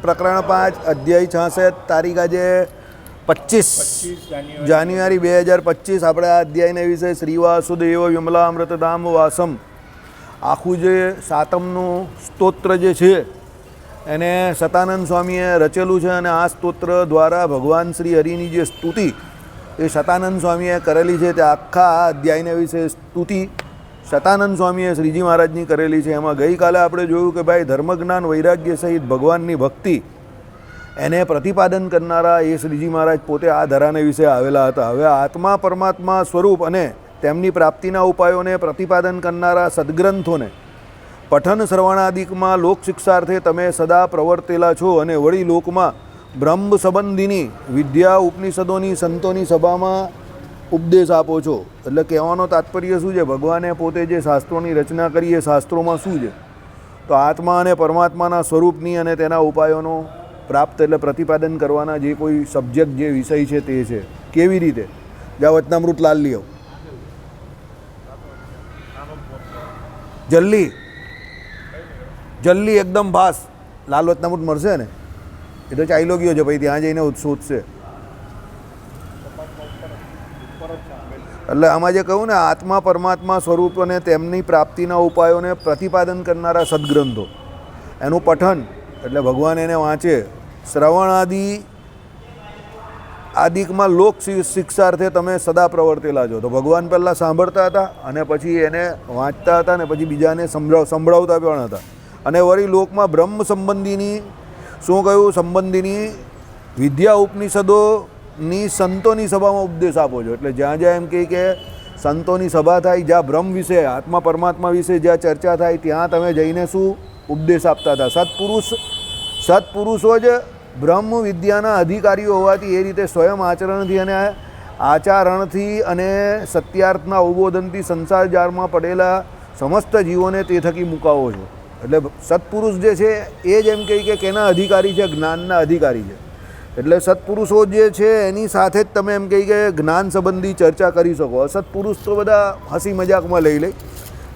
પ્રકરણ 5 અધ્યાય 66 તારીખ આજે 25 જાન્યુઆરી 2025 આપણે આ અધ્યાયના વિષય શ્રી વાસુદેવ વિમલામૃતધામ વાસમ આખું જે સાતમનું સ્તોત્ર જે છે એને સતાનંદ સ્વામીએ રચેલું છે અને આ સ્તોત્ર દ્વારા ભગવાન શ્રી હરિની જે સ્તુતિ એ સતાનંદ સ્વામીએ કરેલી છે તે આખા આ અધ્યાયના વિશે સ્તુતિ સતાનંદ સ્વામીએ શ્રીજી મહારાજની કરેલી છે. એમાં ગઈકાલે આપણે જોયું કે ભાઈ ધર્મજ્ઞાન વૈરાગ્ય સહિત ભગવાનની ભક્તિ એને પ્રતિપાદન કરનારા એ શ્રીજી મહારાજ પોતે આ ધરાને વિશે આવેલા હતા. હવે આત્મા પરમાત્મા સ્વરૂપ અને તેમની પ્રાપ્તિના ઉપાયોને પ્રતિપાદન કરનારા સદગ્રંથોને પઠન શ્રવણાદિકમાં લોક શિક્ષાર્થે તમે સદા પ્રવર્તેલા છો અને વળી લોકમાં બ્રહ્મ સંબંધીની વિદ્યા ઉપનિષદોની સંતોની સભામાં ઉપદેશ આપો છો. એટલે કહેવાનો તાત્પર્ય શું છે? ભગવાને પોતે જે શાસ્ત્રોની રચના કરી એ શાસ્ત્રોમાં શું છે તો આત્મા અને પરમાત્માના સ્વરૂપની અને તેના ઉપાયોનો પ્રાપ્ત એટલે પ્રતિપાદન કરવાના જે કોઈ સબ્જેક્ટ જે વિષય છે તે છે. કેવી રીતે? જ્યાં વચનામૃત લાલ લઈ આવો જલ્દી એકદમ ભાસ લાલ વચનામૃત મળશે ને? એ તો ચાલ્યો ગયો છે ભાઈ, ત્યાં જઈને શોધશે. એટલે આમાં જે કહ્યું ને આત્મા પરમાત્મા સ્વરૂપ અને તેમની પ્રાપ્તિના ઉપાયોને પ્રતિપાદન કરનારા સદગ્રંથો એનું પઠન એટલે ભગવાન એને વાંચે. શ્રવણ આદિકમાં લોક શિક્ષાર્થે તમે સદા પ્રવર્તેલા છો. તો ભગવાન પહેલાં સાંભળતા હતા અને પછી એને વાંચતા હતા અને પછી બીજાને સંભળાવતા પણ હતા. અને વળી લોકમાં બ્રહ્મ સંબંધીની શું કહ્યું? સંબંધીની વિદ્યા ઉપનિષદોની સંતોની સભામાં ઉપદેશ આપો છો. એટલે જ્યાં જ્યાં એમ કે સંતોની સભા થાય, જ્યાં બ્રહ્મ વિશે આત્મા પરમાત્મા વિશે જ્યાં ચર્ચા થાય ત્યાં તમે જઈને શું ઉપદેશ આપતા હતા? સત્પુરુષો જ બ્રહ્મ વિદ્યાના અધિકારીઓ હોવાથી એ રીતે સ્વયં આચરણથી અને આચારણથી અને સત્યાર્થના અવબોધનથી સંસાર જાળમાં પડેલા સમસ્ત જીવોને તે થકી મુકાવો છો. એટલે સત્પુરુષ જે છે એ જ એમ કે કેના અધિકારી છે? જ્ઞાનના અધિકારી છે. એટલે સત્પુરુષો જે છે એની સાથે જ તમે એમ કહી કે જ્ઞાન સંબંધી ચર્ચા કરી શકો. અસત્પુરુષ તો બધા હસી મજાકમાં લઈ લે,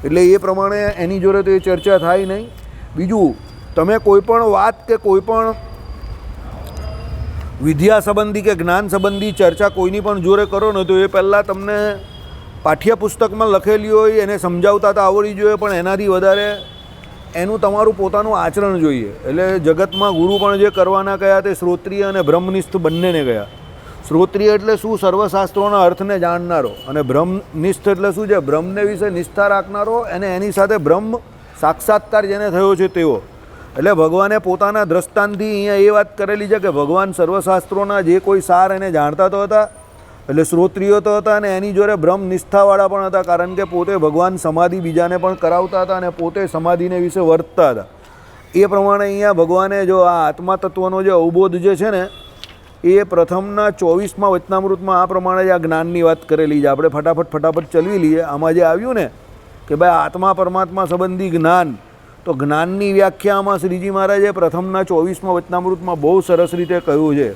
એટલે એ પ્રમાણે એની જોડે તો એ ચર્ચા થાય નહીં. બીજું, તમે કોઈ પણ વાત કે કોઈ પણ વિદ્યા સંબંધી કે જ્ઞાન સંબંધી ચર્ચા કોઈની પણ જોડે કરો ને તો એ પહેલાં તમને પાઠ્યપુસ્તકમાં લખેલી હોય એને સમજાવતા તો આવડવી જોઈએ, પણ એનાથી વધારે એનું તમારું પોતાનું આચરણ જોઈએ. એટલે જગતમાં ગુરુ પણ જે કરવાના કયા તે શ્રોત્રિય અને બ્રહ્મનિષ્ઠ બંનેને ગયા. શ્રોત્રિય એટલે શું? સર્વશાસ્ત્રોના અર્થને જાણનારો, અને બ્રહ્મનિષ્ઠ એટલે શું છે? બ્રહ્મને વિશે નિષ્ઠા રાખનારો અને એની સાથે બ્રહ્મ સાક્ષાત્કાર જેને થયો છે તેવો. એટલે ભગવાને પોતાના દ્રષ્ટાંતથી અહીંયા એ વાત કરેલી છે કે ભગવાન સર્વશાસ્ત્રોના જે કોઈ સાર એને જાણતા તો હતા, એટલે શ્રોત્રિયો તો હતા, અને એની જોડે બ્રહ્મ નિષ્ઠાવાળા પણ હતા. કારણ કે પોતે ભગવાન સમાધિ બીજાને પણ કરાવતા હતા અને પોતે સમાધિને વિશે વર્તતા હતા. એ પ્રમાણે અહીંયા ભગવાને જો આ આત્મા તત્વનો જે અવબોધ જે છે ને એ પ્રથમના 24મા વચનામૃતમાં આ પ્રમાણે જ આ જ્ઞાનની વાત કરેલી છે. આપણે ફટાફટ ચલવી લઈએ. આમાં જે આવ્યું ને કે ભાઈ આત્મા પરમાત્મા સંબંધી જ્ઞાન, તો જ્ઞાનની વ્યાખ્યામાં શ્રીજી મહારાજે પ્રથમના 24મા વચનામૃતમાં બહુ સરસ રીતે કહ્યું છે.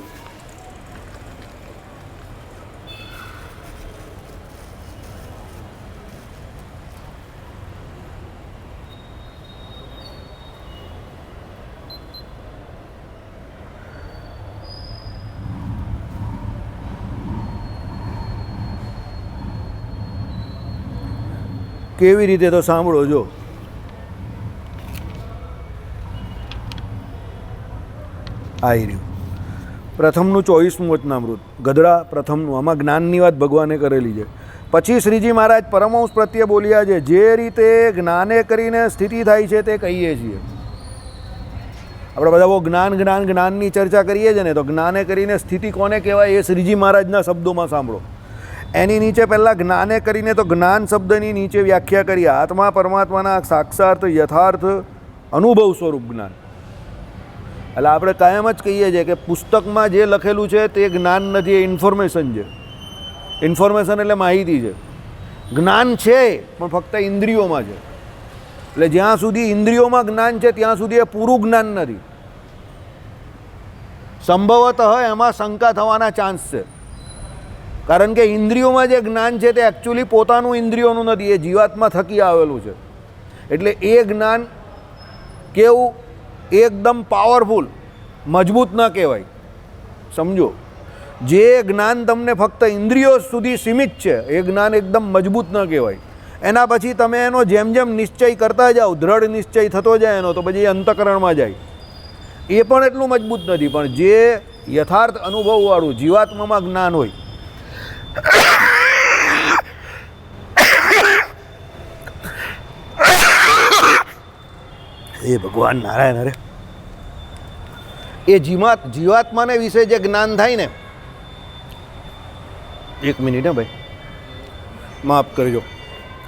કેવી રીતે? તો સાંભળો જો. આવી રહ્યું પ્રથમનું 24મું વચનામૃત ગધડા પ્રથમનું. આમાં જ્ઞાનની વાત ભગવાને કરેલી છે. પછી શ્રીજી મહારાજ પરમહંસ પ્રત્યે બોલ્યા છે, જે રીતે જ્ઞાને કરીને સ્થિતિ થાય છે તે કહીએ છીએ. આપણે બધા બહુ જ્ઞાનની ચર્ચા કરીએ છીએ ને, તો જ્ઞાને કરીને સ્થિતિ કોને કહેવાય એ શ્રીજી મહારાજના શબ્દોમાં સાંભળો. એની નીચે પહેલાં જ્ઞાને કરીને તો જ્ઞાન શબ્દની નીચે વ્યાખ્યા કરી આત્મા પરમાત્માના સાક્ષાત યથાર્થ અનુભવ સ્વરૂપ જ્ઞાન. એટલે આપણે કાયમ જ કહીએ છીએ કે પુસ્તકમાં જે લખેલું છે તે જ્ઞાન નથી, એ ઇન્ફોર્મેશન છે. ઇન્ફોર્મેશન એટલે માહિતી છે. જ્ઞાન છે પણ ફક્ત ઇન્દ્રિયોમાં છે. એટલે જ્યાં સુધી ઇન્દ્રિયોમાં જ્ઞાન છે ત્યાં સુધી એ પૂરું જ્ઞાન નથી. સંભવતઃ એમાં શંકા થવાના ચાન્સ છે. કારણ કે ઇન્દ્રિયોમાં જે જ્ઞાન છે તે એકચ્યુઅલી પોતાનું ઇન્દ્રિયોનું નથી, એ જીવાત્મા થકી આવેલું છે. એટલે એ જ્ઞાન કેવું એકદમ પાવરફુલ, મજબૂત ન કહેવાય. સમજો, જે જ્ઞાન તમને ફક્ત ઇન્દ્રિયો સુધી સીમિત છે એ જ્ઞાન એકદમ મજબૂત ન કહેવાય. એના પછી તમે એનો જેમ જેમ નિશ્ચય કરતા જાઓ, દ્રઢ નિશ્ચય થતો જાય એનો, તો પછી એ અંતઃકરણમાં જાય. એ પણ એટલું મજબૂત નથી. પણ જે યથાર્થ અનુભવવાળું જીવાત્મામાં જ્ઞાન હોય, એ ભગવાન નારાયણ, અરે એ જીવાત્માને વિશે જે જ્ઞાન થાય ને, એક મિનિટ હે ભાઈ, માફ કરજો,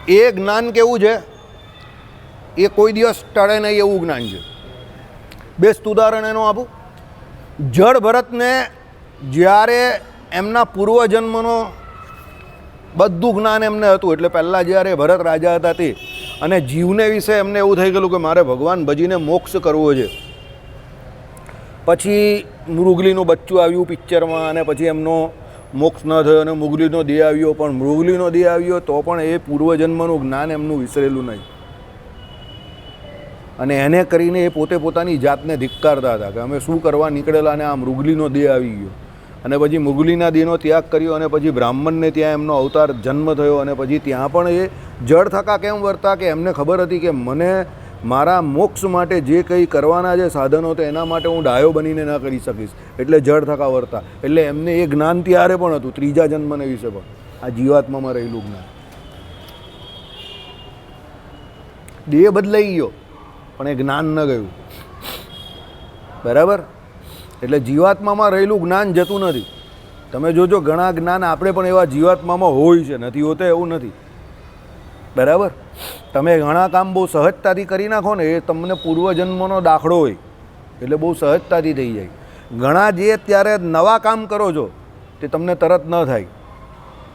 એ જ્ઞાન કેવું છે, એ કોઈ દિવસ ટળે નહીં એવું જ્ઞાન છે. બેસ્ટ ઉદાહરણ એનું આપું. જળ ભરતને જ્યારે એમના પૂર્વજન્મનો બધું જ્ઞાન એમને હતું, એટલે પહેલાં જ્યારે ભરત રાજા હતા તે, અને જીવને વિશે એમને એવું થઈ ગયેલું કે મારે ભગવાન ભજીને મોક્ષ કરવો છે. પછી મૃગલીનું બચ્ચું આવ્યું પિક્ચરમાં, અને પછી એમનો મોક્ષ ન થયો અને મૃગલીનો દેહ આવ્યો. પણ મૃગલીનો દેહ આવ્યો તો પણ એ પૂર્વજન્મનું જ્ઞાન એમનું વિસરેલું નહીં. અને એને કરીને એ પોતે પોતાની જાતને ધિક્કારતા હતા કે અમે શું કરવા નીકળેલા અને આ મૃગલીનો દેહ આવી ગયો. અને પછી મૃગલીના દેહનો ત્યાગ કર્યો, અને પછી બ્રાહ્મણને ત્યાં એમનો અવતાર જન્મ થયો. અને પછી ત્યાં પણ એ જળ થકા કેમ વર્તા કે એમને ખબર હતી કે મને મારા મોક્ષ માટે જે કંઈ કરવાના જે સાધનો તો એના માટે હું ડાયો બનીને ન કરી શકીશ, એટલે જળ થકા વર્તા. એટલે એમને એ જ્ઞાન ત્યારે પણ હતું, ત્રીજા જન્મને વિશે પણ, આ જીવાત્મામાં રહેલું જ્ઞાન. દેહ બદલાઈ ગયો પણ એ જ્ઞાન ન ગયું. બરાબર? એટલે જીવાત્મામાં રહેલું જ્ઞાન જતું નથી. તમે જોજો ઘણા જ્ઞાન આપણે પણ એવા જીવાત્મામાં હોય છે, નથી હોતા એવું નથી. બરાબર? તમે ઘણા કામ બહુ સહજતાથી કરી નાખો ને, એ તમને પૂર્વજન્મનો દાખલો હોય એટલે બહુ સહજતાથી થઈ જાય. ઘણા જે અત્યારે નવા કામ કરો છો તે તમને તરત ન થાય.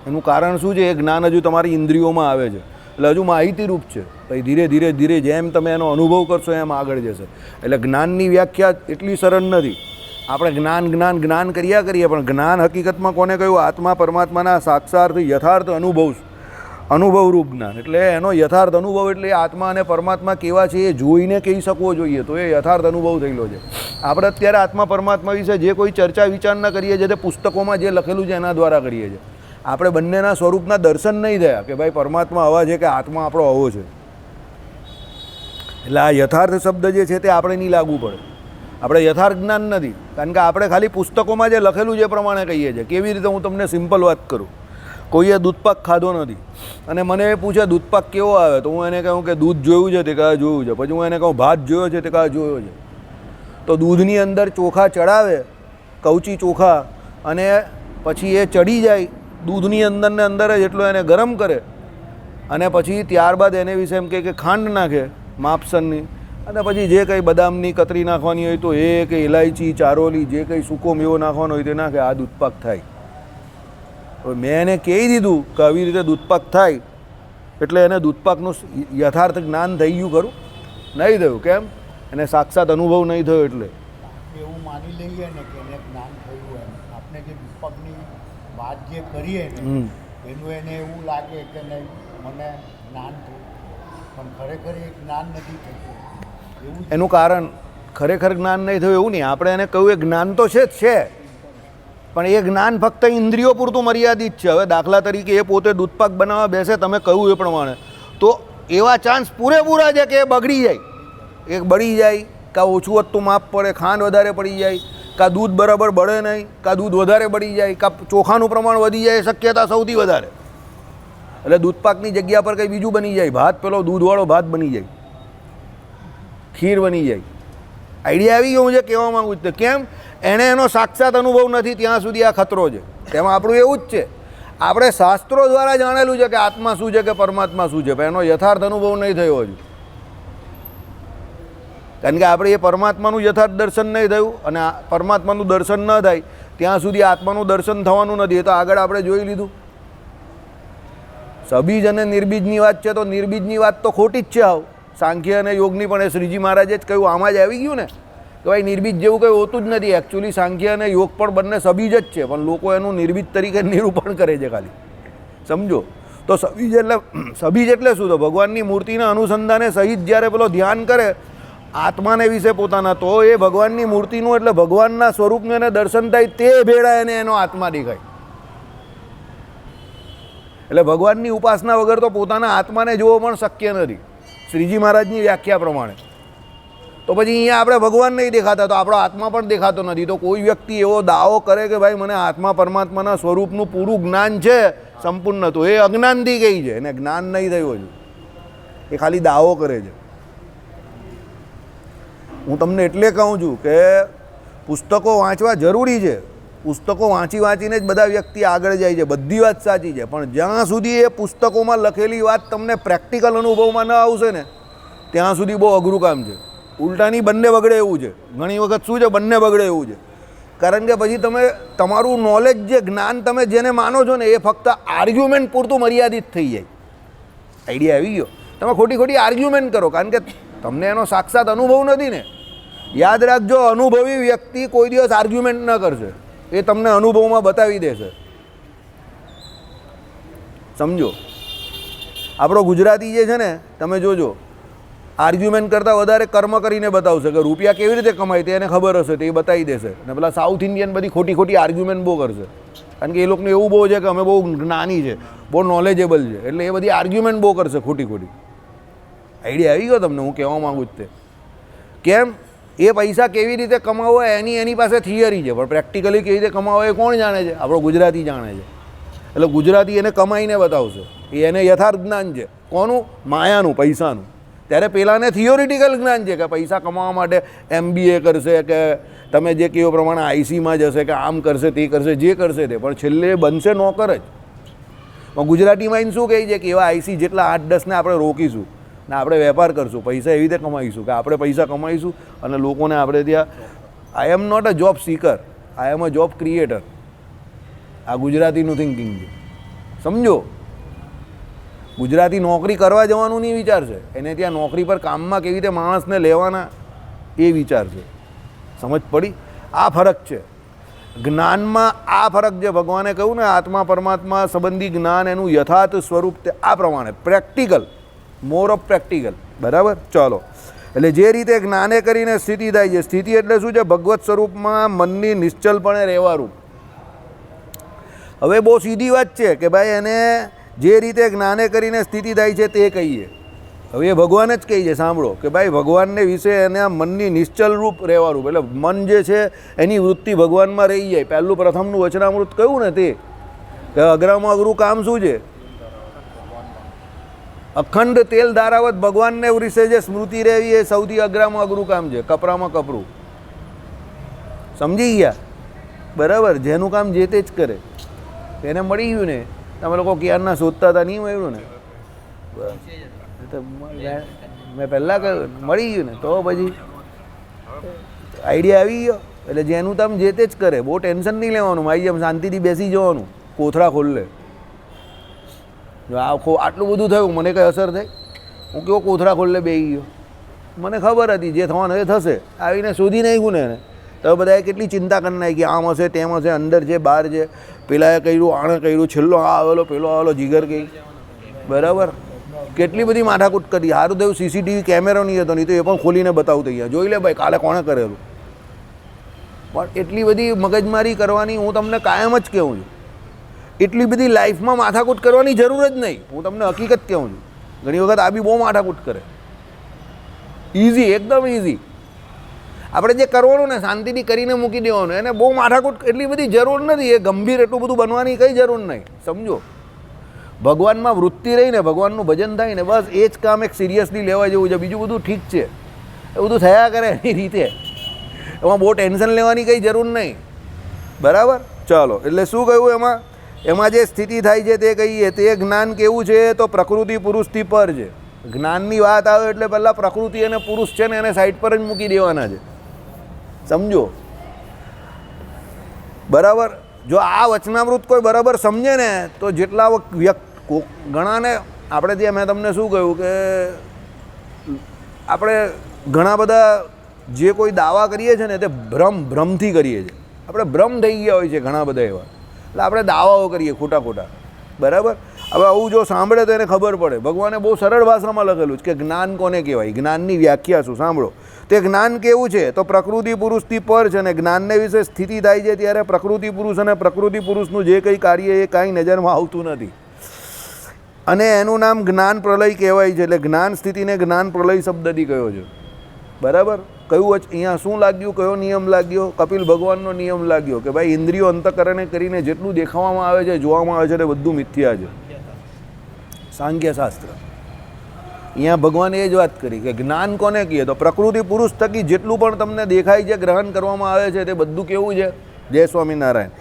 એનું કારણ શું છે? એ જ્ઞાન હજુ તમારી ઇન્દ્રિયોમાં આવે છે, એટલે હજુ માહિતીરૂપ છે. પછી ધીરે ધીરે ધીરે જેમ તમે એનો અનુભવ કરશો એમ આગળ જશે. એટલે જ્ઞાનની વ્યાખ્યા એટલી સરળ નથી. આપણે જ્ઞાન જ્ઞાન જ્ઞાન કર્યા કરીએ, પણ જ્ઞાન હકીકતમાં કોને કહ્યું? આત્મા પરમાત્માના સાક્ષાત યથાર્થ અનુભવરૂપ જ્ઞાન. એટલે એનો યથાર્થ અનુભવ એટલે આત્મા અને પરમાત્મા કેવા છે એ જોઈને કહી શકવો જોઈએ, તો એ યથાર્થ અનુભવ થયેલો છે. આપણે અત્યારે આત્મા પરમાત્મા વિશે જે કોઈ ચર્ચા વિચારણા કરીએ છીએ તે પુસ્તકોમાં જે લખેલું છે એના દ્વારા કરીએ છીએ. આપણે બંનેના સ્વરૂપના દર્શન નહીં થયા કે ભાઈ પરમાત્મા આવા છે કે આત્મા આપણો આવો છે. એટલે આ યથાર્થ શબ્દ જે છે તે આપણે નહીં લાગવું પડે. આપણે યથાર્થ જ્ઞાન નથી, કારણ કે આપણે ખાલી પુસ્તકોમાં જે લખેલું છે એ પ્રમાણે કહીએ છીએ. કેવી રીતે? હું તમને સિમ્પલ વાત કરું. કોઈએ દૂધપાક ખાધો નથી અને મને એ પૂછે દૂધપાક કેવો આવે, તો હું એને કહું કે દૂધ જોયું છે? તે કહે જોયું છે. પછી હું એને કહું ભાત જોયો છે? તે કહે જોયો છે. તો દૂધની અંદર ચોખા ચડાવે, કવચી ચોખા, અને પછી એ ચડી જાય દૂધની અંદર ને અંદર જ, એટલો એને ગરમ કરે, અને પછી ત્યારબાદ એને વિશે એમ કે ખાંડ નાખે માપસરની, અને પછી જે કંઈ બદામની કતરી નાખવાની હોય તો એ, કે ઇલાયચી, ચારોલી, જે કંઈ સૂકો મેવો નાખવાનો હોય તે નાખે. આ દૂધપાક થાય. મેં એને કહી દીધું કે આવી રીતે દૂધપાક થાય, એટલે એને દૂધપાકનું યથાર્થ જ્ઞાન થઈ ગયું ખરું? નહીં થયું. કેમ? એને સાક્ષાત અનુભવ નહીં થયો. એટલે એવું માની લઈએ ને કે એને જ્ઞાન થયું એમ. આપણે જે દૂધપાકની વાત જે કરીએ ને એનું એને એવું લાગે કે નહીં મને જ્ઞાન થયું, પણ ખરેખર એ જ્ઞાન નથી થતું. એવું એનું કારણ ખરેખર જ્ઞાન નહીં થયું એવું નહીં. આપણે એને કહ્યું એ જ્ઞાન તો છે જ છે, પણ એ જ્ઞાન ફક્ત ઇન્દ્રિયો પૂરતું મર્યાદિત છે. હવે દાખલા તરીકે એ પોતે દૂધપાક બનાવવા બેસે, તમે કહ્યું એ પ્રમાણે, તો એવા ચાન્સ પૂરેપૂરા છે કે એ બગડી જાય, એ બળી જાય, કાં ઓછું વધતું માપ પડે, ખાંડ વધારે પડી જાય, કાં દૂધ બરાબર બળે નહીં, કાં દૂધ વધારે બળી જાય, કાં ચોખાનું પ્રમાણ વધી જાય, શક્યતા સૌથી વધારે. એટલે દૂધપાકની જગ્યા પર કંઈ બીજું બની જાય, ભાત, પેલો દૂધવાળો ભાત બની જાય, ખીર બની જાય. આઈડિયા આવી ગયો હું જે કહેવા માગું છું. કેમ? એણે એનો સાક્ષાત અનુભવ નથી ત્યાં સુધી આ ખતરો છે. તેમાં આપણું એવું જ છે, આપણે શાસ્ત્રો દ્વારા જાણેલું છે કે આત્મા શું છે કે પરમાત્મા શું છે, પણ એનો યથાર્થ અનુભવ નહીં થયો હજુ. કારણ કે આપણે એ પરમાત્માનું યથાર્થ દર્શન નહીં થયું, અને પરમાત્માનું દર્શન ન થાય ત્યાં સુધી આત્માનું દર્શન થવાનું નથી. એ તો આગળ આપણે જોઈ લીધું. સબીજ અને નિર્બીજની વાત છે, તો નિર્બીજની વાત તો ખોટી જ છે. આવ સાંખ્ય અને યોગની પણ એ શ્રીજી મહારાજે જ કહ્યું, આમાં જ આવી ગયું ને કે ભાઈ નિર્બીજ જેવું કંઈ હોતું જ નથી. એકચ્યુઅલી સાંખ્ય અને યોગ પણ બંને સબીજ જ છે, પણ લોકો એનું નિર્બીજ તરીકે નિરૂપણ કરે છે ખાલી. સમજો? તો સબીજ એટલે શું? તો ભગવાનની મૂર્તિના અનુસંધાને સહિત જ્યારે પેલો ધ્યાન કરે આત્માને વિશે પોતાના, તો એ ભગવાનની મૂર્તિનું એટલે ભગવાનના સ્વરૂપનું એને દર્શન થાય તે ભેળા એને એનો આત્મા દેખાય. એટલે ભગવાનની ઉપાસના વગર તો પોતાના આત્માને જોવો પણ શક્ય નથી શ્રીજી મહારાજની વ્યાખ્યા પ્રમાણે. તો પછી અહીંયા આપણે ભગવાન નહીં દેખાતા તો આપણો આત્મા પણ દેખાતો નથી. તો કોઈ વ્યક્તિ એવો દાવો કરે કે ભાઈ મને આત્મા પરમાત્માના સ્વરૂપનું પૂરું જ્ઞાન છે સંપૂર્ણ, તો એ અજ્ઞાનથી ગઈ છે, એને જ્ઞાન નહીં થયું હજુ, એ ખાલી દાવો કરે છે. હું તમને એટલે કહું છું કે પુસ્તકો વાંચવા જરૂરી છે. પુસ્તકો વાંચીને જ બધા વ્યક્તિ આગળ જાય છે, બધી વાત સાચી છે, પણ જ્યાં સુધી એ પુસ્તકોમાં લખેલી વાત તમને પ્રેક્ટિકલ અનુભવમાં ન આવશે ને ત્યાં સુધી બહુ અઘરું કામ છે. ઉલટાની બંને બગડે એવું છે. ઘણી વખત શું છે, બંને બગડે એવું છે. કારણ કે પછી તમે તમારું નોલેજ જે જ્ઞાન તમે જેને માનો છો ને એ ફક્ત આર્ગ્યુમેન્ટ પૂરતું મર્યાદિત થઈ જાય. આઈડિયા આવી ગયો? તમે ખોટી આર્ગ્યુમેન્ટ કરો કારણ કે તમને એનો સાક્ષાત અનુભવ નથી ને. યાદ રાખજો, અનુભવી વ્યક્તિ કોઈ દિવસ આર્ગ્યુમેન્ટ ન કરશે, એ તમને અનુભવમાં બતાવી દેશે. સમજો, આપણો ગુજરાતી જે છે ને તમે જોજો, આર્ગ્યુમેન્ટ કરતાં વધારે કર્મ કરીને બતાવશે કે રૂપિયા કેવી રીતે કમાય તે એને ખબર હશે, તે એ બતાવી દેશે. અને પેલા સાઉથ ઇન્ડિયન બધી ખોટી આર્ગ્યુમેન્ટ બહુ કરશે કારણ કે એ લોકોને એવું બહુ છે કે અમે બહુ જ્ઞાની છે, બહુ નોલેજેબલ છે, એટલે એ બધી આર્ગ્યુમેન્ટ બહુ કરશે ખોટી. આઈડિયા આવી ગયો તમને હું કહેવા માગું છું તે? કેમ? એ પૈસા કેવી રીતે કમાવો એની પાસે થિયરી છે, પણ પ્રેક્ટિકલી કેવી રીતે કમાવો એ કોણ જાણે છે? આપણો ગુજરાતી જાણે છે. એટલે ગુજરાતી એને કમાઈને બતાવશે, એ એને યથાર્થ જ્ઞાન છે. કોનું? માયાનું, પૈસાનું. ત્યારે પેલાને થિયોરિટિકલ જ્ઞાન છે કે પૈસા કમાવા માટે MBA કરશે કે તમે જે કહ્યું પ્રમાણે ICમાં જશે કે આમ કરશે તે કરશે, જે કરશે તે, પણ છેલ્લે બનશે નોકર જ. પણ ગુજરાતીમાં એને શું કહે છે કે એવા IC જેટલા 8-10ને આપણે રોકીશું ને આપણે વેપાર કરશું, પૈસા એવી રીતે કમાઈશું કે આપણે પૈસા કમાઈશું અને લોકોને આપણે ત્યાં. I am not a job seeker, I am a job creator. આ ગુજરાતીનું થિંકિંગ છે, સમજો. ગુજરાતી નોકરી કરવા જવાનું નહીં વિચારશે, એને ત્યાં નોકરી પર કામમાં કેવી રીતે માણસને લેવાના એ વિચારશે. સમજ પડી? આ ફરક છે જ્ઞાનમાં. આ ફરક જે ભગવાને કહ્યું ને આત્મા પરમાત્મા સંબંધી જ્ઞાન, એનું યથાર્થ સ્વરૂપ તે આ પ્રમાણે પ્રેક્ટિકલ, મોર ઓફ પ્રેક્ટિકલ. બરાબર? ચાલો, એટલે જે રીતે જ્ઞાને કરીને સ્થિતિ થાય છે. સ્થિતિ એટલે શું છે? ભગવત સ્વરૂપમાં મનની નિશ્ચલપણે રહેવાનું. હવે બહુ સીધી વાત છે કે ભાઈ એને જે રીતે જ્ઞાને કરીને સ્થિતિ થાય છે તે કહીએ. હવે એ ભગવાન જ કહી છે, સાંભળો, કે ભાઈ ભગવાનને વિશે એને મનની નિશ્ચલ રૂપ રહેવાનું. એટલે મન જે છે એની વૃત્તિ ભગવાનમાં રહી જાય. પહેલું પ્રથમનું વચનામૃત કહ્યું ને તે કે અઘરામાં અઘરું કામ શું છે? અખંડ તેલ ધારાવત ભગવાનને વિશે જે સ્મૃતિ રહેવી એ સૌથી અઘરામાં અઘરું કામ છે. કપરામાં કપરું. સમજી ગયા? બરાબર? જેનું કામ જે તે જ કરે એને મળી ગયું ને. તમે લોકો ક્યારના શોધતા હતા, નહીં મળ્યું ને? મેં પહેલાં કહ્યું મળી ગયું ને, તો પછી આઈડિયા આવી ગયો. એટલે જેનું કામ જે તે જ કરે, બહુ ટેન્શન નહીં લેવાનું, મારી જેમ શાંતિથી બેસી જવાનું, કોથળા ખોલે. જો આટલું બધું થયું, મને કંઈ અસર થઈ? હું કેવો કોથળા ખોલે બેસી ગયો? મને ખબર હતી જે થવાનું એ થશે. આવીને શોધી નાખ્યું ને એને. તો બધાએ કેટલી ચિંતા કરી નાખી, આમ હશે તેમ હશે, અંદર છે બહાર છે, પેલાએ કર્યું, આણે કર્યું, છેલ્લો આ આવેલો, પેલો આવેલો, જીગર ગઈ. બરાબર? કેટલી બધી માથાકૂટ કરી. સારું થયું CCTV કેમેરો નહીં હતો, નહીં તો એ પણ ખોલીને બતાવતો અહીંયા, જોઈ લે ભાઈ કાલે કોણે કરેલું. પણ એટલી બધી મગજમારી કરવાની હું તમને કાયમ જ કહું છું. એટલી બધી લાઈફમાં માથાકૂટ કરવાની જરૂર જ નહીં. હું તમને હકીકત કહું છું. ઘણી વખત આ બી બહુ માથાકૂટ કરે. ઇઝી, એકદમ ઇઝી. આપણે જે કરવાનું ને શાંતિથી કરીને મૂકી દેવાનું, એને બહુ માથાકૂટ એટલી બધી જરૂર નથી. એ ગંભીર એટલું બધું બનવાની કંઈ જરૂર નહીં. સમજો, ભગવાનમાં વૃત્તિ રહીને ભગવાનનું ભજન થાય ને બસ એ જ કામ એક સિરિયસલી લેવા જેવું છે. બીજું બધું ઠીક છે, એ બધું થયા કરે એની રીતે. એમાં બહુ ટેન્શન લેવાની કંઈ જરૂર નહીં. બરાબર? ચાલો, એટલે શું કહ્યું એમાં જે સ્થિતિ થાય છે તે કહીએ. તે જ્ઞાન કેવું છે? તો પ્રકૃતિ પુરુષથી પર છે. જ્ઞાનની વાત આવે એટલે પહેલાં પ્રકૃતિ અને પુરુષ છે ને એને સાઈડ પર જ મૂકી દેવાના છે. સમજો? બરાબર? જો આ વચનામૃત કોઈ બરાબર સમજે ને તો જેટલા ઘણાને આપણે ત્યાં મેં તમને શું કહ્યું કે આપણે ઘણા બધા જે કોઈ દાવા કરીએ છીએ ને તે ભ્રમથી કરીએ છીએ. આપણે ભ્રમ થઈ ગયા હોય છે ઘણા બધા એવા, એટલે આપણે દાવાઓ કરીએ ખોટા. બરાબર? હવે આવું જો સાંભળે તો એને ખબર પડે. ભગવાને બહુ સરળ ભાષામાં લખેલું છે કે જ્ઞાન કોને કહેવાય, જ્ઞાનની વ્યાખ્યા શું. સાંભળો, તે જ્ઞાન કેવું છે તો પ્રકૃતિ પુરુષથી પર છે અને જ્ઞાનને વિશે સ્થિતિ થાય છે ત્યારે પ્રકૃતિ પુરુષ અને પ્રકૃતિ પુરુષનું જે કંઈ કાર્ય એ કાંઈ નજરમાં આવતું નથી અને એનું નામ જ્ઞાન પ્રલય કહેવાય છે. એટલે જ્ઞાન સ્થિતિને જ્ઞાન પ્રલય શબ્દથી કયો છે. બરાબર. કયું અહીંયા શું લાગ્યું, કયો નિયમ લાગ્યો? કપિલ ભગવાનનો નિયમ લાગ્યો કે ભાઈ ઇન્દ્રિયો અંતઃકરણે કરીને જેટલું દેખાવામાં આવે છે, જોવામાં આવે છે તે બધું મિથ્યા છે. સાંખ્ય શાસ્ત્ર. અહીંયા ભગવાને એ જ વાત કરી કે જ્ઞાન કોને કહીએ તો પ્રકૃતિ પુરુષ થકી જેટલું પણ તમને દેખાય છે, ગ્રહણ કરવામાં આવે છે તે બધું કેવું છે? જય સ્વામિનારાયણ.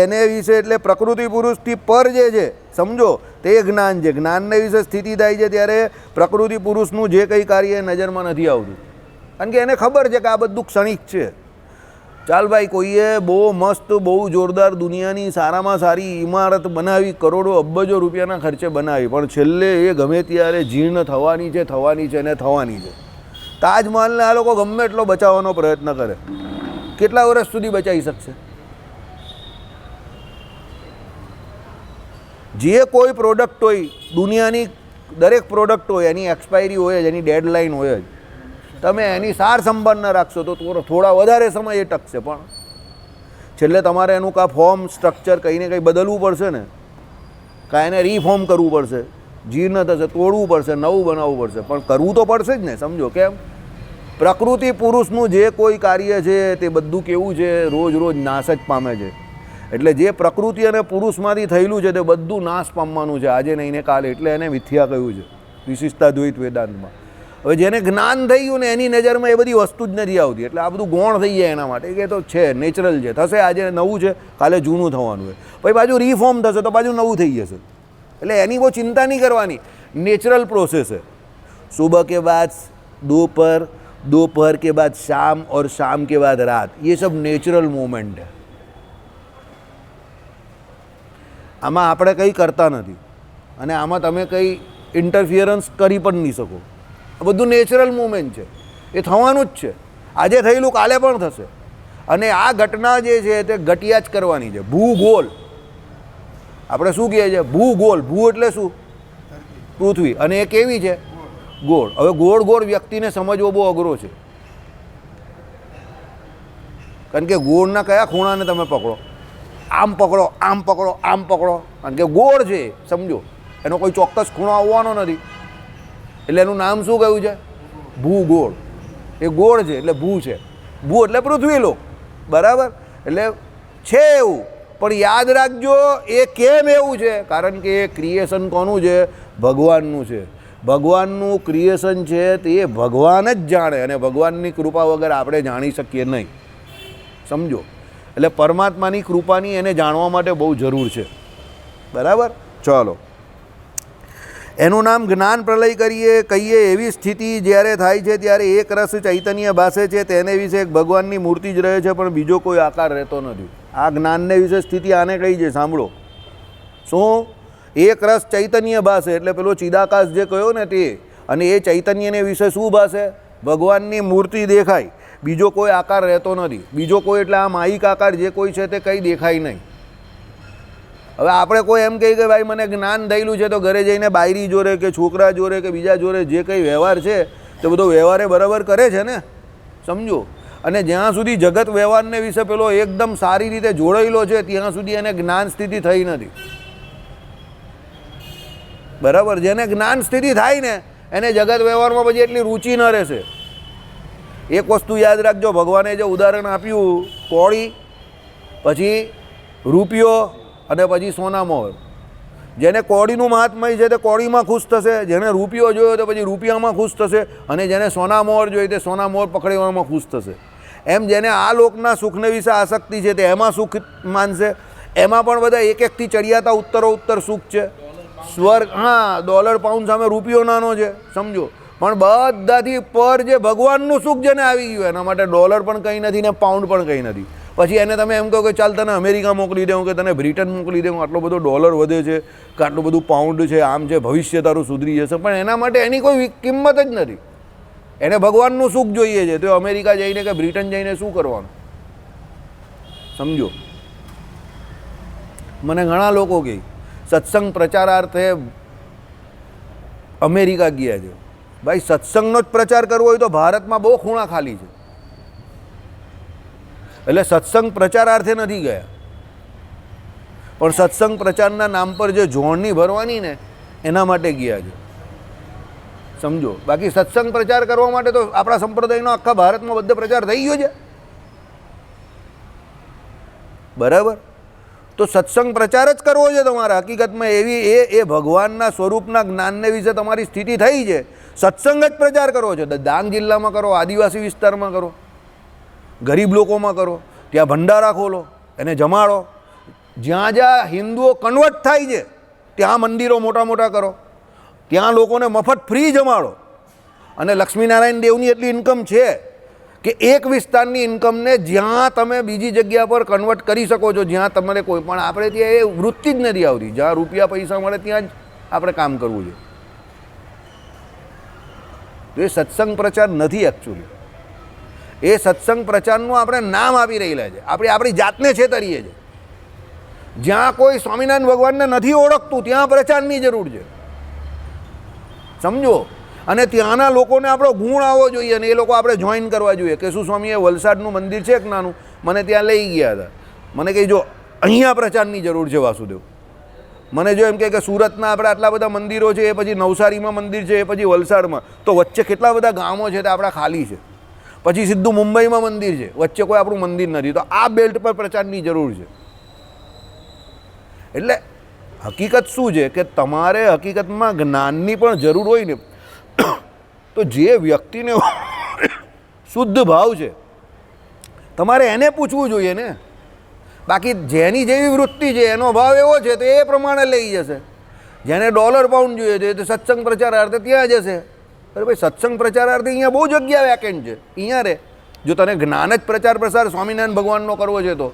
એને વિશે એટલે પ્રકૃતિ પુરુષથી પર જે છે સમજો તે જ્ઞાન છે. જ્ઞાનને વિશે સ્થિતિ થાય છે ત્યારે પ્રકૃતિ પુરુષનું જે કંઈ કાર્ય એ નજરમાં નથી આવતું કારણ કે એને ખબર છે કે આ બધું ક્ષણિક છે. ચાલ ભાઈ, કોઈએ બહુ મસ્ત બહુ જોરદાર દુનિયાની સારામાં સારી ઇમારત બનાવી, કરોડો અબજો રૂપિયાના ખર્ચે બનાવી, પણ છેલ્લે એ ગમે ત્યારે જીર્ણ થવાની છે અને થવાની છે. તાજમહલને આ લોકો ગમે એટલો બચાવવાનો પ્રયત્ન કરે, કેટલા વર્ષ સુધી બચાવી શકશે? જે કોઈ પ્રોડક્ટ હોય, દુનિયાની દરેક પ્રોડક્ટ હોય એની એક્સપાયરી હોય જ, એની ડેડલાઇન હોય જ. તમે એની સાર સંભાળ ન રાખશો તો થોડા વધારે સમય એ ટકશે, પણ છેલ્લે તમારે એનું કાં ફોર્મ સ્ટ્રક્ચર કંઈ ને કંઈ બદલવું પડશે ને, કાં એને રીફોર્મ કરવું પડશે, જીર્ણ થશે, તોડવું પડશે, નવું બનાવવું પડશે, પણ કરવું તો પડશે જ ને. સમજો કેમ? પ્રકૃતિ પુરુષનું જે કોઈ કાર્ય છે તે બધું કેવું છે? રોજ રોજ નાશ જ પામે છે. એટલે જે પ્રકૃતિ અને પુરુષમાંથી થયેલું છે તે બધું નાશ પામવાનું છે, આજે નહીં ને કાલે. એટલે એને મિથ્યા કહ્યું છે વિશિષ્ટાદ્વૈત વેદાંતમાં. હવે જેને જ્ઞાન થઈ ગયું ને એની નજરમાં એ બધી વસ્તુ જ નથી આવતી, એટલે આ બધું ગૌણ થઈ જાય એના માટે કે તો છે, નેચરલ છે, થશે, આજે નવું છે કાલે જૂનું થવાનું હોય, પછી પાછું રિફોર્મ થશે તો પાછું નવું થઈ જશે. એટલે એની બહુ ચિંતા નહીં કરવાની, નેચરલ પ્રોसेस है. सुबह के बाद दोपहर, दोपहर के बाद शाम और शाम के बाद रात, ये सब नेचरल मोमेंट है. આમાં આપણે કંઈ કરતા નથી અને આમાં તમે કંઈ ઇન્ટરફિયરન્સ કરી પણ નહીં શકો. આ બધું નેચરલ મુવમેન્ટ છે, એ થવાનું જ છે. આજે થયેલું કાલે પણ થશે અને આ ઘટના જે છે તે ઘટ્યા જ કરવાની છે. ભૂગોળ આપણે શું કહીએ છીએ? ભૂગોળ. ભૂ એટલે શું? પૃથ્વી. અને એ કેવી છે? ગોળ. હવે ગોળ ગોળ વ્યક્તિને સમજવો બહુ અઘરો છે કારણ કે ગોળના કયા ખૂણાને તમે પકડો? આમ પકડો, આમ પકડો, આમ પકડો, કારણ કે ગોળ છે, સમજો. એનો કોઈ ચોક્કસ ખૂણો આવવાનો નથી, એટલે એનું નામ શું કહ્યું છે? ભૂગોળ. એ ગોળ છે એટલે ભૂ છે. ભૂ એટલે પૃથ્વીલોક. બરાબર. એટલે છે એવું, પણ યાદ રાખજો એ કેમ એવું છે? કારણ કે એ ક્રિએશન કોનું છે? ભગવાનનું છે. ભગવાનનું ક્રિએશન છે તે ભગવાન જ જાણે અને ભગવાનની કૃપા વગર આપણે જાણી શકીએ નહીં. સમજો. એટલે પરમાત્માની કૃપાની એને જાણવા માટે બહુ જરૂર છે. બરાબર. ચાલો, એનું નામ જ્ઞાન પ્રલય કહીએ એવી સ્થિતિ જ્યારે થાય છે ત્યારે એક રસ ચૈતન્ય ભાસે છે, તેને વિશે એક ભગવાનની મૂર્તિ જ રહે છે પણ બીજો કોઈ આકાર રહેતો નથી. આ જ્ઞાનને વિશે સ્થિતિ આને કઈ છે? સાંભળો. શું? એક રસ ચૈતન્ય ભાસે એટલે પેલો ચિદાકાશ જે કહ્યો ને તે, અને એ ચૈતન્યને વિશે શું ભાસે? ભગવાનની મૂર્તિ દેખાય, બીજો કોઈ આકાર રહેતો નથી. બીજો કોઈ એટલે આ માહિક આકાર જે કોઈ છે તે કંઈ દેખાય નહીં. હવે આપણે કોઈ એમ કહીએ કે ભાઈ મને જ્ઞાન થયેલું છે તો ઘરે જઈને બાયરી જોડે કે છોકરા જોડે કે બીજા જોડે જે કંઈ વ્યવહાર છે તે બધો વ્યવહારે બરાબર કરે છે ને, સમજો. અને જ્યાં સુધી જગત વ્યવહારને વિશે પેલો એકદમ સારી રીતે જોડાયેલો છે ત્યાં સુધી એને જ્ઞાન સ્થિતિ થઈ નથી. બરાબર. જેને જ્ઞાન સ્થિતિ થાય ને એને જગત વ્યવહારમાં પછી એટલી રુચિ ન રહેશે. એક વસ્તુ યાદ રાખજો, ભગવાને જે ઉદાહરણ આપ્યું, કોળી, પછી રૂપિયો અને પછી સોનામોહર. જેને કોળીનું મહાત્મય છે તે કોળીમાં ખુશ થશે, જેને રૂપિયો જોયો તો પછી રૂપિયામાં ખુશ થશે, અને જેને સોનામોહર જોઈએ તે સોનામોહર પકડવામાં ખુશ થશે. એમ જેને આ લોકના સુખને વિશે આસક્તિ છે તે એમાં સુખ માનશે. એમાં પણ બધા એક એકથી ચડિયાતા ઉત્તરોત્તર સુખ છે. સ્વર્ગ, હા, ડોલર પાઉન્ડ સામે રૂપિયો નાનો છે, સમજો. પણ બધાથી પર જે ભગવાનનું સુખ જેને આવી ગયું એના માટે ડોલર પણ કંઈ નથી ને પાઉન્ડ પણ કંઈ નથી. પછી એને તમે એમ કહો કે ચાલ તને અમેરિકા મોકલી દઉં કે તને બ્રિટન મોકલી દઉં, આટલો બધો ડોલર વધે છે કે આટલું બધું પાઉન્ડ છે, આમ છે, ભવિષ્ય તારું સુધરી જશે, પણ એના માટે એની કોઈ કિંમત જ નથી. એને ભગવાનનું સુખ જોઈએ છે, તો અમેરિકા જઈને કે બ્રિટન જઈને શું કરવાનું? સમજો. મને ઘણા લોકો કહે સત્સંગ પ્રચારાર્થે અમેરિકા ગયા છે, ભાઈ સત્સંગનો જ પ્રચાર કરવો હોય તો ભારતમાં બહુ ખૂણા ખાલી છે. એટલે સત્સંગ પ્રચારાર્થે નથી ગયા, પણ સત્સંગ પ્રચારના નામ પર જે જોડણી ભરવાની ને એના માટે ગયા છે. સમજો, બાકી સત્સંગ પ્રચાર કરવા માટે તો આપણા સંપ્રદાયનો આખા ભારતમાં બધો પ્રચાર થઈ ગયો છે. બરાબર, તો સત્સંગ પ્રચાર જ કરવો છે તમારે. હકીકતમાં એવી એ ભગવાનના સ્વરૂપના જ્ઞાનને વિશે તમારી સ્થિતિ થઈ છે, સત્સંગ જ પ્રચાર કરવો છે. ડાંગ જિલ્લામાં કરો, આદિવાસી વિસ્તારમાં કરો, ગરીબ લોકોમાં કરો, ત્યાં ભંડારા ખોલો, એને જમાડો. જ્યાં જ્યાં હિન્દુઓ કન્વર્ટ થાય છે ત્યાં મંદિરો મોટા મોટા કરો, ત્યાં લોકોને મફત ફ્રી જમાડો. અને લક્ષ્મીનારાયણ દેવની એટલી ઇન્કમ છે કે એક વિસ્તારની ઇન્કમને જ્યાં તમે બીજી જગ્યા પર કન્વર્ટ કરી શકો છો, જ્યાં તમારે કોઈ પણ, આપણે ત્યાં એ વૃત્તિ જ નથી આવતી. જ્યાં રૂપિયા પૈસા મળે ત્યાં જ આપણે કામ કરવું છે. તો એ સત્સંગ પ્રચાર નથી એકચ્યુઅલી. એ સત્સંગ પ્રચારનું આપણે નામ આપી રહેલા છે. આપણે આપણી જાતને છેતરીએ છીએ. જ્યાં કોઈ સ્વામિનારાયણ ભગવાનને નથી ઓળખતું ત્યાં પ્રચારની જરૂર છે. સમજો, અને ત્યાંના લોકોને આપણો ગુણ આવવો જોઈએ અને એ લોકો આપણે જોઈન કરવા જોઈએ. કેશુ સ્વામીએ વલસાડનું મંદિર છે એક નાનું, મને ત્યાં લઈ ગયા હતા. મને કહી, જો અહીંયા પ્રચારની જરૂર છે વાસુદેવ. મને જો એમ કે સુરતના આપણે આટલા બધા મંદિરો છે, એ પછી નવસારીમાં મંદિર છે, એ પછી વલસાડમાં, તો વચ્ચે કેટલા બધા ગામો છે તે આપણા ખાલી છે. પછી સીધું મુંબઈમાં મંદિર છે, વચ્ચે કોઈ આપણું મંદિર નથી. તો આ બેલ્ટ પર પ્રચારની જરૂર છે. એટલે હકીકત શું છે કે તમારે હકીકતમાં જ્ઞાનની પણ જરૂર હોય ને, તો જે વ્યક્તિને શુદ્ધ ભાવ છે તમારે એને પૂછવું જોઈએ ને. બાકી જેની જેવી વૃત્તિ છે, એનો ભાવ એવો છે તો એ પ્રમાણે લઈ જશે. જેને ડોલર પાઉન્ડ જોઈએ છે તો સત્સંગ પ્રચારાર્થે ત્યાં જશે. અરે ભાઈ, સત્સંગ પ્રચારાર્થે અહીંયા બહુ જગ્યા વેકેન્ટ છે, અહીંયા રે. જો તને જ્ઞાન જ પ્રચાર પ્રસાર સ્વામિનારાયણ ભગવાનનો કરવો છે તો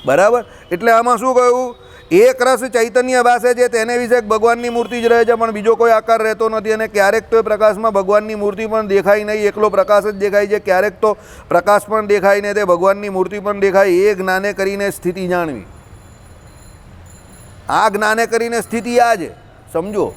બરાબર. એટલે આમાં શું કહ્યું, એક રસ ચૈતન્ય ભાસે છે તેને વિશે ભગવાનની મૂર્તિ જ રહે છે, પણ બીજો કોઈ આકાર રહેતો નથી. અને ક્યારેક તો એ પ્રકાશમાં ભગવાનની મૂર્તિ પણ દેખાય નહીં, એકલો પ્રકાશ જ દેખાય છે. ક્યારેક તો પ્રકાશ પણ દેખાય ને તે ભગવાનની મૂર્તિ પણ દેખાય. એ જ્ઞાને કરીને સ્થિતિ જાણવી. આ જ્ઞાને કરીને સ્થિતિ આ છે. સમજો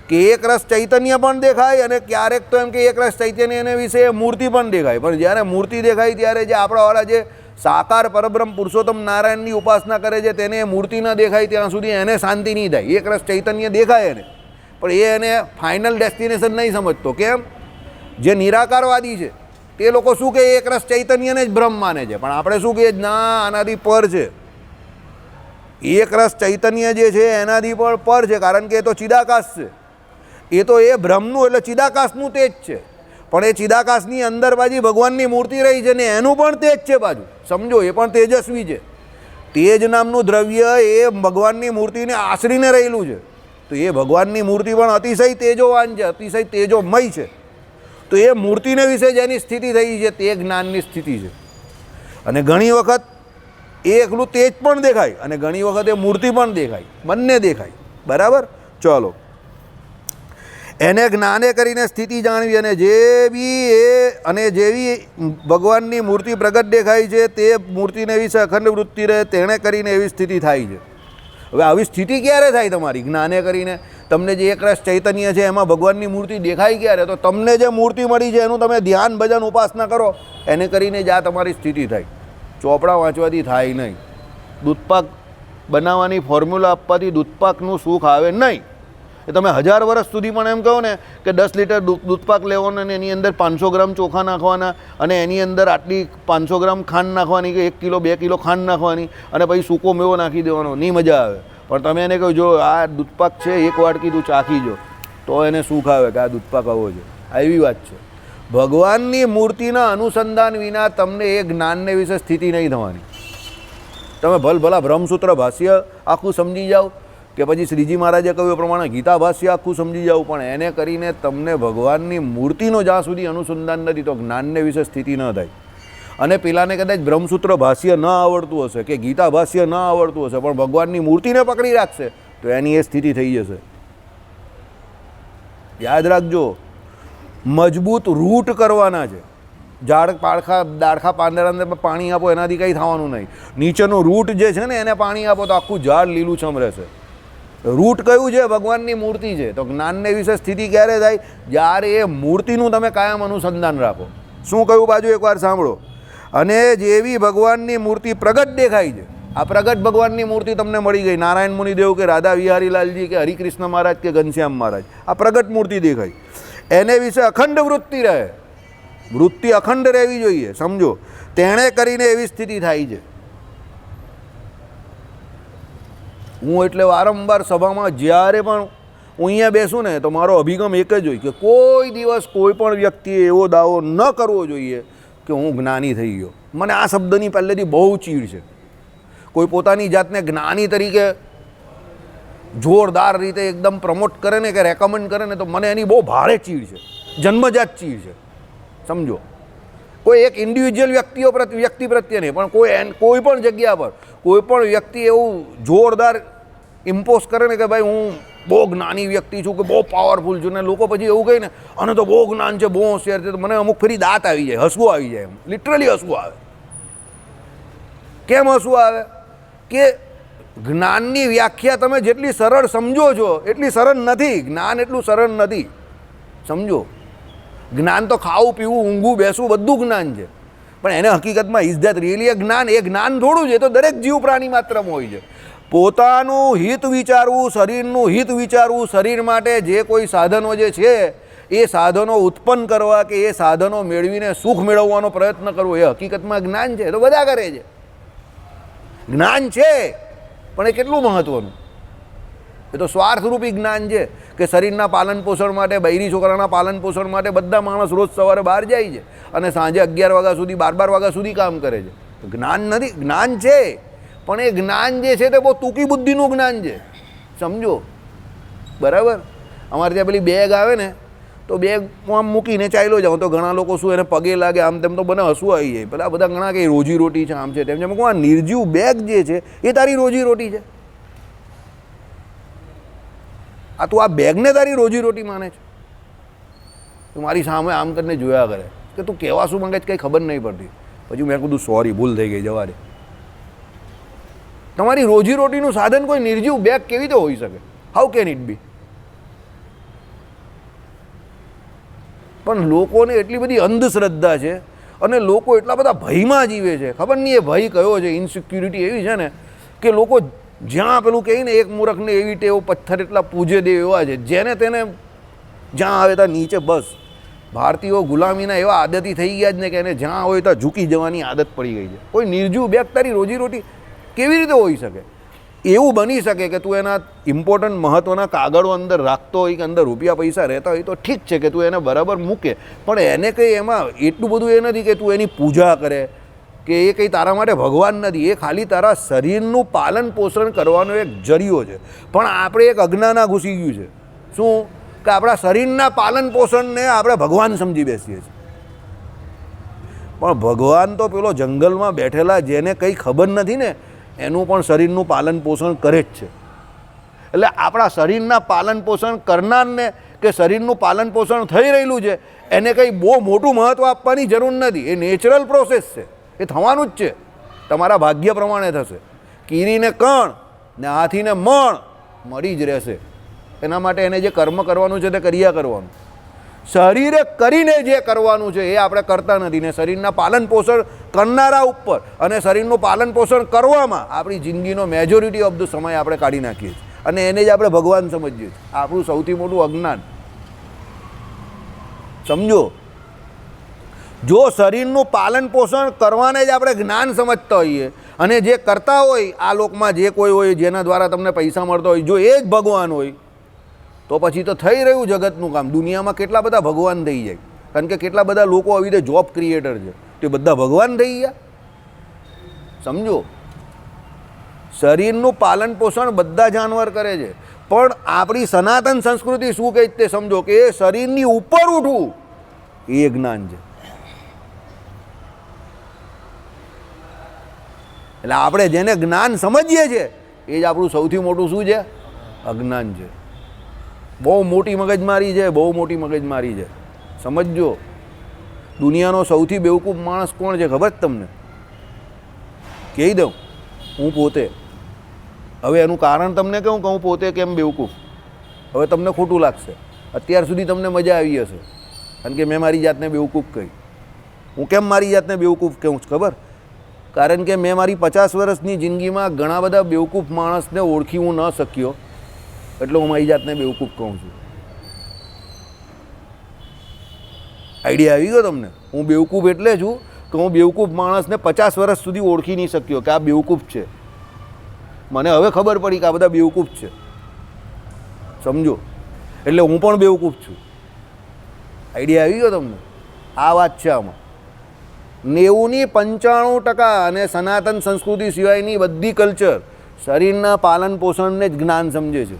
કે એક રસ ચૈતન્ય પણ દેખાય અને ક્યારેક તો એમ કે એક રસ ચૈતન્ય એને વિશે મૂર્તિ પણ દેખાય. પણ જ્યારે મૂર્તિ દેખાય ત્યારે જે આપણાવાળા જે સાકાર પરબ્રહ્મ પુરુષોત્તમ નારાયણની ઉપાસના કરે છે તેને એ મૂર્તિ ન દેખાય ત્યાં સુધી એને શાંતિ નહીં થાય. એક રસ ચૈતન્ય દેખાય એને, પણ એને ફાઇનલ ડેસ્ટિનેશન નહીં સમજતો. કેમ? જે નિરાકારવાદી છે તે લોકો શું કહે, એક રસ ચૈતન્યને જ બ્રહ્મ માને છે. પણ આપણે શું કહીએ, ના, આનાથી પર છે. એક રસ ચૈતન્ય જે છે એનાથી પણ પર છે, કારણ કે એ તો ચિદાકાશ છે. એ તો એ બ્રહ્મનું એટલે ચિદાકાશનું તેજ છે. પણ એ ચિદાકાશની અંદર પાછી ભગવાનની મૂર્તિ રહી છે ને એનું પણ તેજ છે પાછું. સમજો, એ પણ તેજસ્વી છે. તેજ નામનું દ્રવ્ય એ ભગવાનની મૂર્તિને આશરીને રહેલું છે. તો એ ભગવાનની મૂર્તિ પણ અતિશય તેજોવાન છે, અતિશય તેજોમય છે. તો એ મૂર્તિને વિશે જેની સ્થિતિ થઈ છે તે જ્ઞાનની સ્થિતિ છે. અને ઘણી વખત એ એકલું તેજ પણ દેખાય અને ઘણી વખત એ મૂર્તિ પણ દેખાય, બંને દેખાય. બરાબર, ચલો. એને જ્ઞાને કરીને સ્થિતિ જાણવી. અને જેવી ભગવાનની મૂર્તિ પ્રગટ દેખાય છે તે મૂર્તિને વિશે અખંડ વૃત્તિ રહે, તેણે કરીને એવી સ્થિતિ થાય છે. હવે આવી સ્થિતિ ક્યારે થાય તમારી? જ્ઞાને કરીને તમને જે એકરસ ચૈતન્ય છે એમાં ભગવાનની મૂર્તિ દેખાય ક્યારે? તો તમને જે મૂર્તિ મળી છે એનું તમે ધ્યાન ભજન ઉપાસના કરો, એને કરીને જ આ તમારી સ્થિતિ થાય. ચોપડા વાંચવાથી થાય નહીં. દૂધપાક બનાવવાની ફોર્મ્યુલા આપવાથી દૂધપાકનું સુખ આવે નહીં. એ તમે 1000 વર્ષ સુધી પણ એમ કહો ને કે 10 લીટર દૂધપાક લેવાનો અને એની અંદર 500 ગ્રામ ચોખા નાખવાના અને એની અંદર આટલી 500 ગ્રામ ખાંડ નાખવાની કે 1 કિલો 2 કિલો ખાંડ નાખવાની અને પછી સૂકો મેવો નાખી દેવાનો, નહીં મજા આવે. પણ તમે એને કહો, જો આ દૂધપાક છે, એક વાટકી તું ચાખી જો, તો એને સુખ આવે કે આ દૂધપાક આવો છે. આ એવી વાત છે. ભગવાનની મૂર્તિના અનુસંધાન વિના તમને એ જ્ઞાનને વિશે સ્થિતિ નહીં થવાની. તમે ભલા બ્રહ્મસૂત્ર ભાષ્ય આખું સમજી જાઓ કે પછી શ્રીજી મહારાજે કહ્યું એ પ્રમાણે ગીતા ભાષ્ય આખું સમજી જાવ, પણ એને કરીને તમને ભગવાનની મૂર્તિનો જ્યાં સુધી અનુસંધાન નથી તો જ્ઞાનને વિશે સ્થિતિ ન થાય. અને પેલાને કદાચ બ્રહ્મસૂત્ર ભાષ્ય ન આવડતું હશે કે ગીતા ભાષ્ય ન આવડતું હશે, પણ ભગવાનની મૂર્તિને પકડી રાખશે તો એની એ સ્થિતિ થઈ જશે. યાદ રાખજો, મજબૂત રૂટ કરવાના છે. ઝાડ દાડખા પાંદડા પાણી આપો એનાથી કંઈ થવાનું નહીં. નીચેનો રૂટ જે છે ને એને પાણી આપો તો આખું ઝાડ લીલુંછમ રહેશે. રૂટ કયું છે? ભગવાનની મૂર્તિ છે. તો જ્ઞાનને વિશે સ્થિતિ ક્યારે થાય? જ્યારે એ મૂર્તિનું તમે કાયમ અનુસંધાન રાખો. શું કહ્યું બાજુ એકવાર સાંભળો. અને જેવી ભગવાનની મૂર્તિ પ્રગટ દેખાય છે, આ પ્રગટ ભગવાનની મૂર્તિ તમને મળી ગઈ, નારાયણ મુનિદેવ કે રાધા વિહારીલાલજી કે હરિકૃષ્ણ મહારાજ કે ઘનશ્યામ મહારાજ, આ પ્રગટ મૂર્તિ દેખાય, એને વિશે અખંડ વૃત્તિ રહે. વૃત્તિ અખંડ રહેવી જોઈએ, સમજો. તેણે કરીને એવી સ્થિતિ થાય છે. હું એટલે વારંવાર સભામાં જ્યારે પણ હું અહીંયા બેસું ને તો મારો અભિગમ એક જ હોય કે કોઈ દિવસ કોઈ પણ વ્યક્તિએ એવો દાવો ન કરવો જોઈએ કે હું જ્ઞાની થઈ ગયો. મને આ શબ્દની પહેલેથી બહુ ચીડ છે. કોઈ પોતાની જાતને જ્ઞાની તરીકે જોરદાર રીતે એકદમ પ્રમોટ કરે ને કે રેકમેન્ડ કરે ને તો મને એની બહુ ભારે ચીડ છે, જન્મજાત ચીડ છે, સમજો. કોઈ એક ઇન્ડિવિજ્યુઅલ વ્યક્તિ પ્રત્યે નહીં, પણ કોઈ પણ જગ્યા પર કોઈ પણ વ્યક્તિ એવું જોરદાર ઇમ્પોઝ કરે ને કે ભાઈ હું બહુ જ્ઞાની વ્યક્તિ છું કે બહુ પાવરફુલ છું, ને લોકો પછી એવું કહે ને અને તો બહુ જ્ઞાન છે, બહુ હોશિયાર છે, તો મને અમુક ફરી દાંત આવી જાય, હસવું આવી જાય, એમ લિટરલી હસવું આવે. કેમ હસવું આવે? કે જ્ઞાનની વ્યાખ્યા તમે જેટલી સરળ સમજો છો એટલી સરળ નથી. જ્ઞાન એટલું સરળ નથી, સમજો. જ્ઞાન તો ખાવું પીવું ઊંઘવું બેસવું બધું જ્ઞાન છે, પણ એને હકીકતમાં ઇઝ ધેટ રિયલી એ જ્ઞાન? એ જ્ઞાન થોડું છે. તો દરેક જીવ પ્રાણી માત્રમાં હોય છે. પોતાનું હિત વિચારવું, શરીરનું હિત વિચારવું, શરીર માટે જે કોઈ સાધનો જે છે એ સાધનો ઉત્પન્ન કરવા કે એ સાધનો મેળવીને સુખ મેળવવાનો પ્રયત્ન કરવો, એ હકીકતમાં જ્ઞાન છે. તો બધા કરે છે, જ્ઞાન છે, પણ એ કેટલું મહત્વનું? એ તો સ્વાર્થરૂપી જ્ઞાન છે કે શરીરના પાલન પોષણ માટે, બૈરી છોકરાના પાલન પોષણ માટે બધા માણસ રોજ સવારે બહાર જાય છે અને સાંજે 11 વાગ્યા સુધી 12 વાગ્યા સુધી કામ કરે છે. તો જ્ઞાન નથી? જ્ઞાન છે, પણ એ જ્ઞાન જે છે તે બહુ ટૂંકી બુદ્ધિનું જ્ઞાન છે, સમજો. બરાબર? અમારે ત્યાં પેલી બેગ આવે ને તો બેગ હું આમ મૂકીને ચાલ્યો જાઉં તો ઘણા લોકો શું એને પગે લાગે, આમ તેમ, તો મને હસવું આવી જાય. પેલા બધા ઘણા કંઈ રોજીરોટી છે, આમ છે તેમ છે. મેં કહું આ નિર્જીવ બેગ જે છે એ તારી રોજીરોટી છે? આ તું આ બેગને તારી રોજીરોટી માને છે? તું મારી સામે આમ કરીને જોયા કરે કે તું કહેવા શું માંગે છે કંઈ ખબર નહીં પડતી. પછી મેં કીધું સોરી, ભૂલ થઈ ગઈ, જવા દે. તમારી રોજીરોટીનું સાધન કોઈ નિર્જીવ બેગ કેવી રીતે હોઈ શકે? How can it be? પણ લોકોને એટલી બધી અંધશ્રદ્ધા છે અને લોકો એટલા બધા ભયમાં જીવે છે. ખબર નહીં એ ભય કયો છે. ઇન્સિક્યુરિટી એવી છે ને કે લોકો જ્યાં પેલું કહે ને એક મૂરખને એવી ટેવ પથ્થર એટલા પૂજે દે એવા છે, જેને તેને જ્યાં આવે ત્યાં નીચે. બસ ભારતીયો ગુલામીના એવા આદતી થઈ ગયા જ ને કે એને જ્યાં હોય ત્યાં ઝૂકી જવાની આદત પડી ગઈ છે. કોઈ નિર્જીવ બેગ તારી રોજીરોટી કેવી રીતે હોઈ શકે? એવું બની શકે કે તું એના ઇમ્પોર્ટન્ટ મહત્ત્વના કાગળો અંદર રાખતો હોય કે અંદર રૂપિયા પૈસા રહેતા હોય તો ઠીક છે કે તું એને બરાબર મૂકે, પણ એને કંઈ એમાં એટલું બધું એ નથી કે તું એની પૂજા કરે કે એ કંઈ તારા માટે ભગવાન નથી. એ ખાલી તારા શરીરનું પાલન પોષણ કરવાનો એક જરિયો છે. પણ આપણે એક અજ્ઞાના ઘૂસી ગયું છે. શું? કે આપણા શરીરના પાલન પોષણને આપણે ભગવાન સમજી બેસીએ છીએ. પણ ભગવાન તો પેલો જંગલમાં બેઠેલા જેને કંઈ ખબર નથી ને એનું પણ શરીરનું પાલન પોષણ કરે જ છે. એટલે આપણા શરીરના પાલન પોષણ કરનારને કે શરીરનું પાલન પોષણ થઈ રહેલું છે એને કંઈ બહુ મોટું મહત્ત્વ આપવાની જરૂર નથી. એ નેચરલ પ્રોસેસ છે, એ થવાનું જ છે. તમારા ભાગ્ય પ્રમાણે થશે. કીરીને કણ ને હાથીને મણ મળી જ રહેશે. એના માટે એને જે કર્મ કરવાનું છે તે કર્યા કરવાનું. શરીરે કરીને જે કરવાનું છે એ આપણે કરતા નથી. ને શરીરના પાલન પોષણ કરનારા ઉપર અને શરીરનું પાલન પોષણ કરવામાં આપણી જિંદગીનો મેજોરિટી ઓફ ધ સમય આપણે કાઢી નાખીએ છીએ અને એને જ આપણે ભગવાન સમજીએ છીએ. આપણું સૌથી મોટું અજ્ઞાન, સમજો. જો શરીરનું પાલન પોષણ કરવાને જ આપણે જ્ઞાન સમજતા હોઈએ અને જે કરતા હોય આ લોકમાં જે કોઈ હોય જેના દ્વારા તમને પૈસા મળતા હોય, જો એ જ ભગવાન હોય તો પછી તો થઈ રહ્યું જગતનું કામ. દુનિયામાં કેટલા બધા ભગવાન થઈ જાય, કારણ કે કેટલા બધા લોકો આવી રીતે જોબ ક્રિએટર છે, તે બધા ભગવાન થઈ ગયા, સમજો. શરીરનું પાલન પોષણ બધા જાનવર કરે છે, પણ આપણી સનાતન સંસ્કૃતિ શું કહે તે સમજો કે એ શરીરની ઉપર ઉઠવું એ જ્ઞાન છે. એટલે આપણે જેને જ્ઞાન સમજીએ છીએ એ જ આપણું સૌથી મોટું શું છે? અજ્ઞાન છે. બહુ મોટી મગજમારી છે, બહુ મોટી મગજમારી છે, સમજજો. દુનિયાનો સૌથી બેવકૂફ માણસ કોણ છે ખબર જ તમને? કહી દઉં, હું પોતે. હવે એનું કારણ તમને કહું કે હું પોતે કેમ બેવકૂફ. હવે તમને ખોટું લાગશે. અત્યાર સુધી તમને મજા આવી હશે કારણ કે મેં મારી જાતને બેવકૂફ કહી. હું કેમ મારી જાતને બેવકૂફ કહું છું ખબર? કારણ કે મેં મારી 50 વર્ષની જિંદગીમાં ઘણા બધા બેવકૂફ માણસને ઓળખી હું ન શક્યો, એટલે હું મારી જાતને બેવકૂફ કહું છું. આઈડિયા આવી ગયો તમને? હું બેવકૂફ એટલે છું કે હું બેવકૂફ માણસને 50 વર્ષ સુધી ઓળખી નહીં શક્યો કે આ બેવકૂફ છે. મને હવે ખબર પડી કે આ બધા બેવકૂફ છે, સમજો. એટલે હું પણ બેવકૂફ છું. આઈડિયા આવી ગયો તમને? આ વાત છે આમાં. 90-95% અને સનાતન સંસ્કૃતિ સિવાયની બધી કલ્ચર શરીરના પાલન પોષણને જ જ્ઞાન સમજે છે.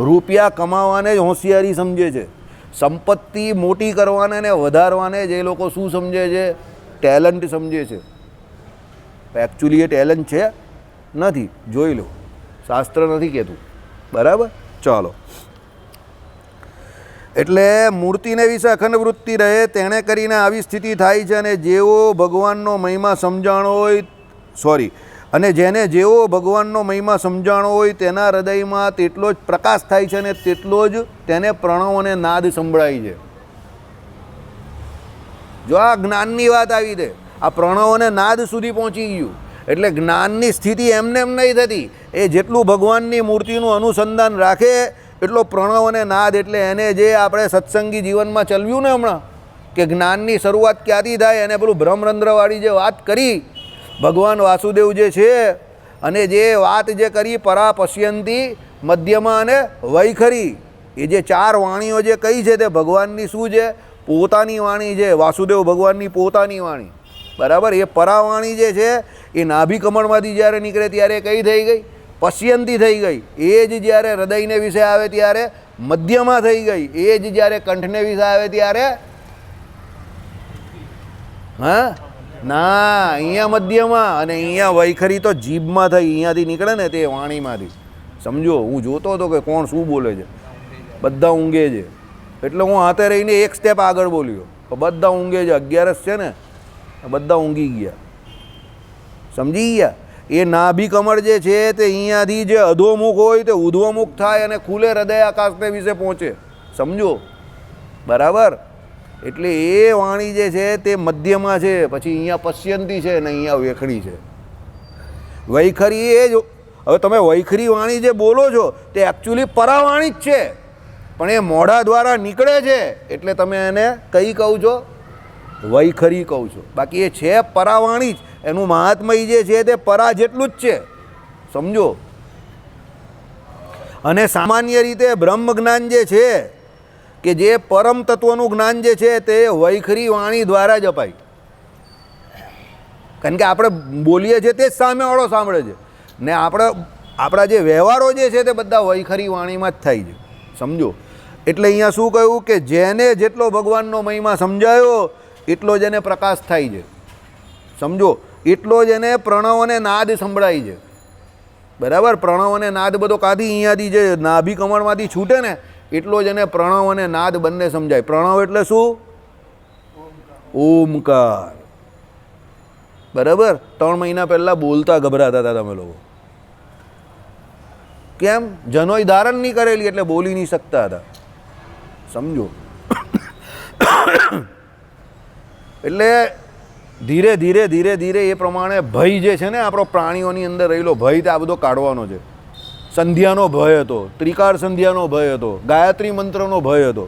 રૂપિયા કમાવાને જ હોશિયારી સમજે છે. સંપત્તિ મોટી કરવાને ને વધારવાને જ એ લોકો શું સમજે છે? ટેલેન્ટ સમજે છે. એકચ્યુઅલી એ ટેલેન્ટ છે નથી, જોઈ લો. શાસ્ત્ર નથી કહેતું, બરાબર? ચાલો. એટલે મૂર્તિને વિશે અખંડ વૃત્તિ રહે તેણે કરીને આવી સ્થિતિ થાય છે. અને જેવો ભગવાનનો મહિમા સમજાણો હોય અને જેને જેવો ભગવાનનો મહિમા સમજાણો હોય તેના હૃદયમાં તેટલો જ પ્રકાશ થાય છે અને તેટલો જ તેને પ્રણવ અને નાદ સંભળાય છે. જો આ જ્ઞાનની વાત આવી છે, આ પ્રણવ અને નાદ સુધી પહોંચી ગયું. એટલે જ્ઞાનની સ્થિતિ એમને એમ નહીં થતી. એ જેટલું ભગવાનની મૂર્તિનું અનુસંધાન રાખે એટલો પ્રણવ અને નાદ, એટલે એને જે આપણે સત્સંગી જીવનમાં ચલવ્યું ને હમણાં, કે જ્ઞાનની શરૂઆત ક્યાંથી થાય, અને પેલું બ્રહ્મરંધ્રવાળી જે વાત કરી ભગવાન વાસુદેવ જે છે, અને જે વાત જે કરી પરા પશ્યંતી, મધ્યમાં અને વૈખરી, એ જે 4 વાણીઓ જે કહી છે તે ભગવાનની શું છે? પોતાની વાણી છે. વાસુદેવ ભગવાનની પોતાની વાણી, બરાબર? એ પરાવાણી જે છે એ નાભી કમળમાંથી જ્યારે નીકળે ત્યારે કઈ થઈ ગઈ? પશ્યંતી થઈ ગઈ. એ જ જ્યારે હૃદયને વિશે આવે ત્યારે મધ્યમાં થઈ ગઈ. એ જ જ્યારે કંઠને વિશે આવે ત્યારે હા ના, અહીંયા મધ્યમાં, અને અહીંયા વૈખરી તો જીભમાં થઈ, અહીંયાથી નીકળે ને તે વાણીમાંથી. સમજો, હું જોતો હતો કે કોણ શું બોલે છે. બધા ઊંઘે છે, એટલે હું હાથે રહીને એક સ્ટેપ આગળ બોલ્યો. બધા ઊંઘે છે, 11 છે ને, બધા ઊંઘી ગયા. સમજી ગયા? એ નાભી કમળ જે છે તે અહીંયાથી જે અધોમુખ હોય તે ઉધ્વમુખ થાય અને ખુલે હૃદય આકાશને વિશે પહોંચે. સમજો, બરાબર? એટલે એ વાણી જે છે તે મધ્યમાં છે, પછી અહીંયા પશ્યંતી છે ને અહીંયા વેખડી છે. વૈખરી એ જ. હવે તમે વૈખરી વાણી જે બોલો છો તે એકચ્યુઅલી પરાવાણી જ છે, પણ એ મોઢા દ્વારા નીકળે છે એટલે તમે એને કઈ કહો છો? વૈખરી કહો છો. બાકી એ છે પરાવાણી જ. એનું મહાત્મય જે છે તે પરા જેટલું જ છે, સમજો. અને સામાન્ય રીતે બ્રહ્મ જ્ઞાન જે છે, કે જે પરમ તત્વનું જ્ઞાન જે છે તે વૈખરી વાણી દ્વારા જ અપાય. કારણ કે આપણે બોલીએ છીએ તે જ સામેવાળો સાંભળે છે, ને આપણા જે વ્યવહારો જે છે તે બધા વૈખરી વાણીમાં જ થાય છે, સમજો. એટલે અહીંયા શું કહ્યું કે જેને જેટલો ભગવાનનો મહિમા સમજાયો એટલો જ એને પ્રકાશ થાય છે, સમજો. એટલો જ એને પ્રણવ અને નાદ સંભળાય છે, બરાબર? પ્રણવ અને નાદ બધો કાંથી અહીંયાથી જે નાભી કમળમાંથી છૂટે ને એટલો જ એને પ્રણવ અને નાદ બંને સમજાય. પ્રણવ એટલે શું? ઓમકાર, બરાબર? 3 મહિના પહેલાં બોલતા ગભરાતા હતા તમે લોકો. કેમ? જનોય ધારણ નહીં કરેલી એટલે બોલી નહીં શકતા હતા, સમજો. એટલે ધીરે ધીરે ધીરે ધીરે એ પ્રમાણે ભય જે છે ને આપણો પ્રાણીઓની અંદર રહેલો ભય, તે આ બધો કાઢવાનો છે. સંધ્યાનો ભય હતો, ત્રિકાળ સંધ્યાનો ભય હતો, ગાયત્રી મંત્રનો ભય હતો,